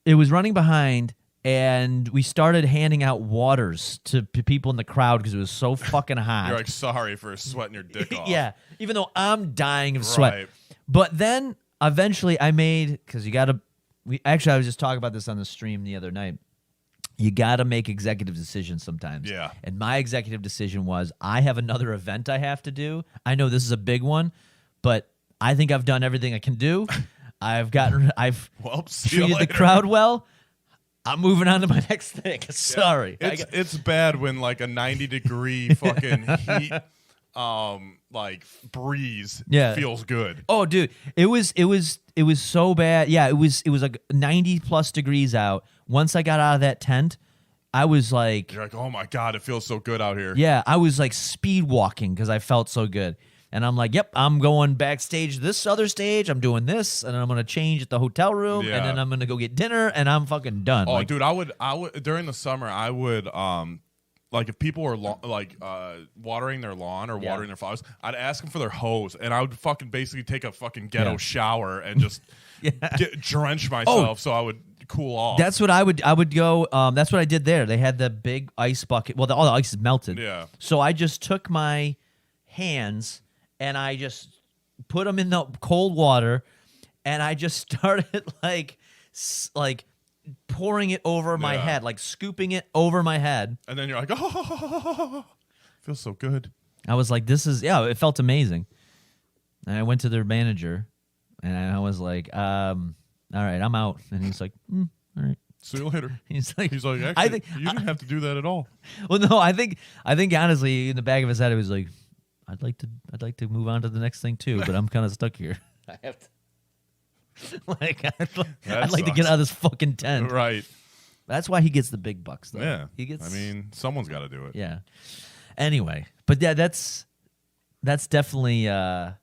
Speaker 4: It was running behind, and we started handing out waters to people in the crowd because it was so fucking hot.
Speaker 3: You're like, sorry for sweating your dick off.
Speaker 4: Yeah, even though I'm dying of sweat.
Speaker 3: Right.
Speaker 4: But then eventually I made, because you got to, I was just talking about this on the stream the other night. You got to make executive decisions sometimes.
Speaker 3: Yeah.
Speaker 4: And my executive decision was, I have another event I have to do. I know this is a big one, but I think I've done everything I can do. I've
Speaker 3: Well, see you
Speaker 4: treated the
Speaker 3: later.
Speaker 4: crowd well. I'm moving on to my next thing. Sorry.
Speaker 3: It's bad when like a 90-degree fucking heat like breeze
Speaker 4: Yeah.
Speaker 3: feels good.
Speaker 4: Oh, dude, it was so bad. Yeah, it was like 90 plus degrees out. Once I got out of that tent, I was like,
Speaker 3: You're like, oh my God, it feels so good out here.
Speaker 4: yeah, I was like speed walking because I felt so good. And I'm like, yep, I'm going backstage, this other stage. I'm doing this, and then I'm gonna change at the hotel room,
Speaker 3: Yeah.
Speaker 4: and then I'm gonna go get dinner, and I'm fucking done.
Speaker 3: Oh,
Speaker 4: Like,
Speaker 3: dude, I would during the summer, I would like if people were watering their lawn or
Speaker 4: Yeah.
Speaker 3: watering their flowers, I'd ask them for their hose, and I would fucking basically take a fucking ghetto shower and just drench myself so I would cool off.
Speaker 4: That's what I would go. That's what I did there. They had the big ice bucket. Well, all the ice is melted.
Speaker 3: Yeah.
Speaker 4: So I just took my hands and I just put them in the cold water, and I just started like pouring it over my
Speaker 3: Yeah.
Speaker 4: head, like scooping it over my head.
Speaker 3: And then you're like, oh, feels so good.
Speaker 4: I was like, this is, yeah, it felt amazing. And I went to their manager, and I was like, all right, I'm out. And he's like, all right.
Speaker 3: See you later.
Speaker 4: He's like,
Speaker 3: Actually,
Speaker 4: I think,
Speaker 3: you didn't have to do that at all.
Speaker 4: well, no, I think honestly, in the back of his head, it was like, I'd like to move on to the next thing too, but I'm kind of stuck here. I have to, like, I'd like to get
Speaker 3: sucks.
Speaker 4: out of this fucking tent.
Speaker 3: Right.
Speaker 4: That's why he gets the big bucks, though.
Speaker 3: Yeah.
Speaker 4: he gets.
Speaker 3: I mean, someone's got to do it.
Speaker 4: yeah. Anyway, but yeah, that's definitely. I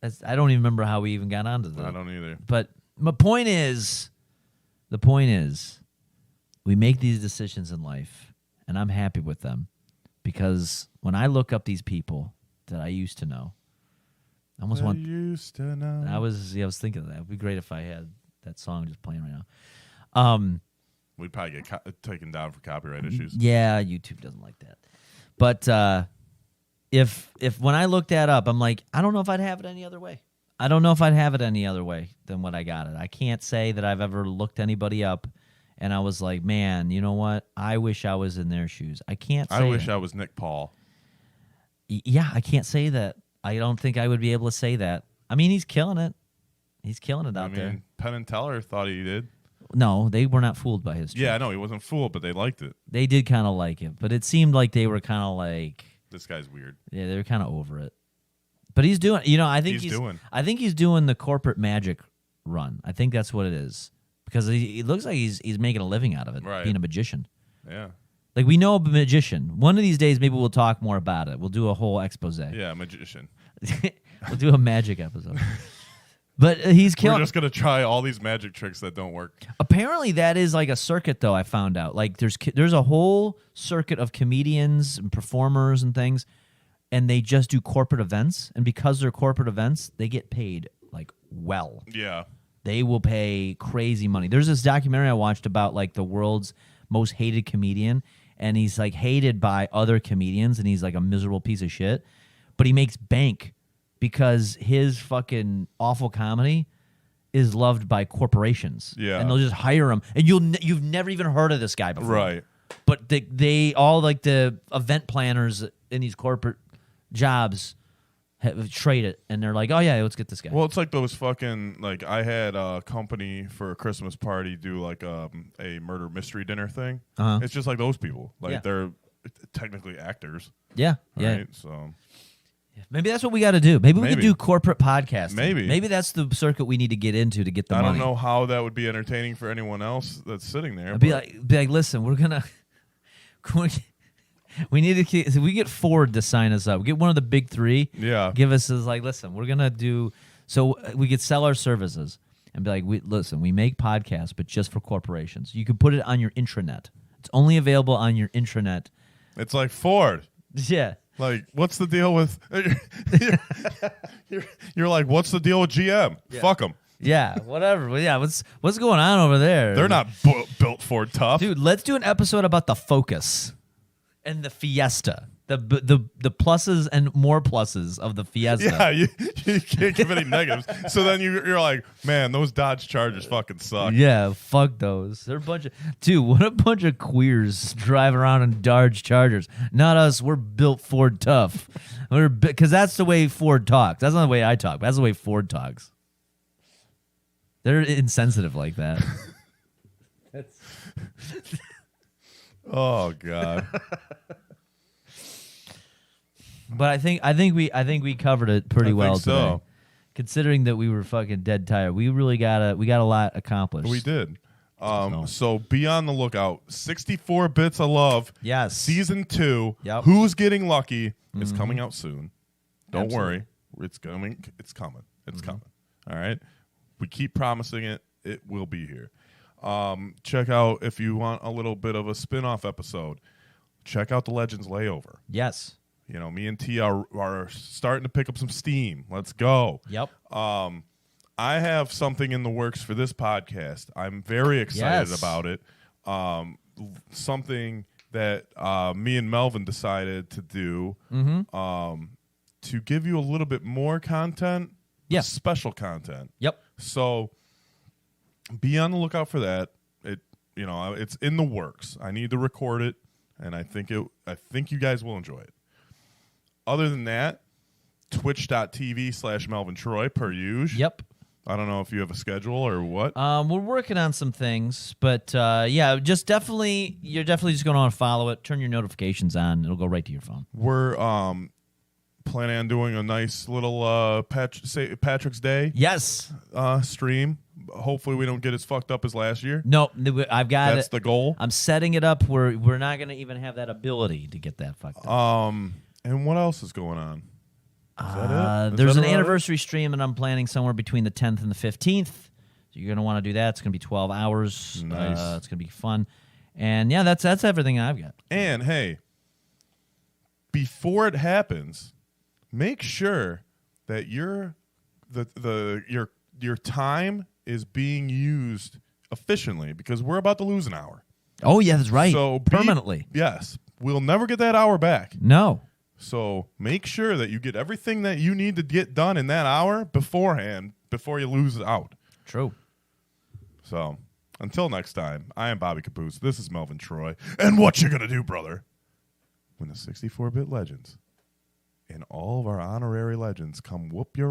Speaker 4: don't even remember how we even got onto that.
Speaker 3: I don't either.
Speaker 4: But the point is, we make these decisions in life, and I'm happy with them, because when I look up these people that I used to know, I almost
Speaker 3: I
Speaker 4: want.
Speaker 3: used to know.
Speaker 4: I was thinking of that. It'd be great if I had that song just playing right now.
Speaker 3: We'd probably get taken down for copyright issues.
Speaker 4: Yeah, YouTube doesn't like that. But if when I looked that up, I'm like, I don't know if I'd have it any other way. I don't know if I'd have it any other way than what I got it. I can't say that I've ever looked anybody up and I was like, man, you know what? I wish I was in their shoes. I can't say
Speaker 3: I wish
Speaker 4: that.
Speaker 3: I was Nick Paul.
Speaker 4: Yeah, I can't say that. I don't think I would be able to say that. I mean, he's killing it. He's killing it out there.
Speaker 3: Penn and Teller thought he did.
Speaker 4: No, they were not fooled by his
Speaker 3: Yeah, I know he wasn't fooled, but they liked it.
Speaker 4: They did kind of like it, but it seemed like they were kind of like,
Speaker 3: This guy's weird.
Speaker 4: Yeah, they're kind of over it. But he's doing. I think I think he's doing the corporate magic run. I think that's what it is because he looks like he's making a living out of it,
Speaker 3: Right.
Speaker 4: being a magician.
Speaker 3: Yeah.
Speaker 4: Like we know a magician. One of these days, maybe we'll talk more about it. We'll do a whole expose.
Speaker 3: Yeah, magician.
Speaker 4: We'll do a magic episode. But he's
Speaker 3: We're
Speaker 4: killing.
Speaker 3: just gonna try all these magic tricks that don't work.
Speaker 4: Apparently, that is like a circuit, though. I found out like there's a whole circuit of comedians and performers and things, and they just do corporate events. And because they're corporate events, they get paid like well.
Speaker 3: Yeah.
Speaker 4: They will pay crazy money. There's this documentary I watched about like the world's most hated comedian, and he's like hated by other comedians, and he's like a miserable piece of shit, but he makes bank because his fucking awful comedy is loved by corporations.
Speaker 3: Yeah.
Speaker 4: And they'll just hire him, and you've never even heard of this guy before.
Speaker 3: Right.
Speaker 4: But they all like the event planners in these corporate jobs trade it, and they're like, oh yeah, let's get this guy.
Speaker 3: Well, it's like those fucking like I had a company for a Christmas party do like a murder mystery dinner thing.
Speaker 4: Uh-huh.
Speaker 3: It's just like those people. Like
Speaker 4: Yeah.
Speaker 3: they're technically actors.
Speaker 4: yeah.
Speaker 3: Right. So
Speaker 4: Maybe that's what we got to do. Maybe we could
Speaker 3: Maybe.
Speaker 4: do corporate podcasting.
Speaker 3: Maybe.
Speaker 4: Maybe that's the circuit we need to get into to get the
Speaker 3: I
Speaker 4: money.
Speaker 3: don't know how that would be entertaining for anyone else that's sitting there.
Speaker 4: I'd be
Speaker 3: but-
Speaker 4: like, listen, we're gonna, we need to. So we get Ford to sign us up. Get one of the big three.
Speaker 3: Yeah.
Speaker 4: Give us this like, listen, we're gonna do. So we could sell our services and be like, we make podcasts, but just for corporations. You could put it on your intranet. It's only available on your intranet.
Speaker 3: it's like Ford.
Speaker 4: Yeah.
Speaker 3: Like, what's the deal with? you're like, what's the deal with GM? Fuck them.
Speaker 4: Yeah. Whatever. But yeah. What's going on over there?
Speaker 3: They're not built Ford tough.
Speaker 4: Dude, let's do an episode about the Focus and the Fiesta. The pluses and more pluses of the Fiesta.
Speaker 3: Yeah, you can't give any negatives. So then you're like, man, those Dodge Chargers fucking suck.
Speaker 4: Yeah, fuck those. They're a bunch of what a bunch of queers drive around in Dodge Chargers. Not us. We're built Ford tough. Because that's the way Ford talks. That's not the way I talk. That's the way Ford talks. They're insensitive like that.
Speaker 3: Oh god.
Speaker 4: But I think we covered it pretty well
Speaker 3: think so.
Speaker 4: today. Considering that we were fucking dead tired, we got a lot accomplished.
Speaker 3: We did. So be on the lookout. 64 Bits of Love.
Speaker 4: Yes.
Speaker 3: Season 2.
Speaker 4: Yep.
Speaker 3: Who's Getting Lucky is coming out soon. Don't
Speaker 4: Absolutely.
Speaker 3: worry. It's coming. It's coming. It's coming. All right. We keep promising it. It will be here. Check out if you want a little bit of a spin-off episode. Check out the Legends Layover.
Speaker 4: Yes.
Speaker 3: You know, me and T are starting to pick up some steam. Let's go.
Speaker 4: Yep.
Speaker 3: I have something in the works for this podcast. I'm very excited
Speaker 4: Yes.
Speaker 3: about it. Something that me and Melvin decided to do to give you a little bit more content,
Speaker 4: Yeah.
Speaker 3: special content.
Speaker 4: Yep.
Speaker 3: So be on the lookout for that. It's in the works. I need to record it, and I think you guys will enjoy it. Other than that, twitch.tv/Melvin Troy per usual.
Speaker 4: Yep.
Speaker 3: I don't know if you have a schedule or what.
Speaker 4: We're working on some things, but yeah, you're definitely just going to want to follow it. Turn your notifications on; it'll go right to your phone.
Speaker 3: We're planning on doing a nice little Patrick's Day
Speaker 4: Yes.
Speaker 3: stream. Hopefully, we don't get as fucked up as last year.
Speaker 4: No, I've got
Speaker 3: That's
Speaker 4: it.
Speaker 3: the goal.
Speaker 4: I'm setting it up where we're not going to even have that ability to get that fucked up.
Speaker 3: And what else is going on? Is that it? Is
Speaker 4: There's
Speaker 3: that
Speaker 4: an
Speaker 3: about it?
Speaker 4: anniversary stream that I'm planning somewhere between the 10th and the 15th. So you're going to want to do that. It's going to be 12 hours.
Speaker 3: Nice.
Speaker 4: It's going to be fun. And yeah, that's everything I've got.
Speaker 3: And hey, before it happens, make sure that your time is being used efficiently because we're about to lose an hour.
Speaker 4: Oh yeah, that's right.
Speaker 3: So
Speaker 4: permanently.
Speaker 3: Yes, we'll never get that hour back.
Speaker 4: No.
Speaker 3: So make sure that you get everything that you need to get done in that hour beforehand before you lose out.
Speaker 4: True.
Speaker 3: So until next time, I am Bobby Caboose. This is Melvin Troy. And what you gonna do, brother, when the 64-bit legends and all of our honorary legends come whoop your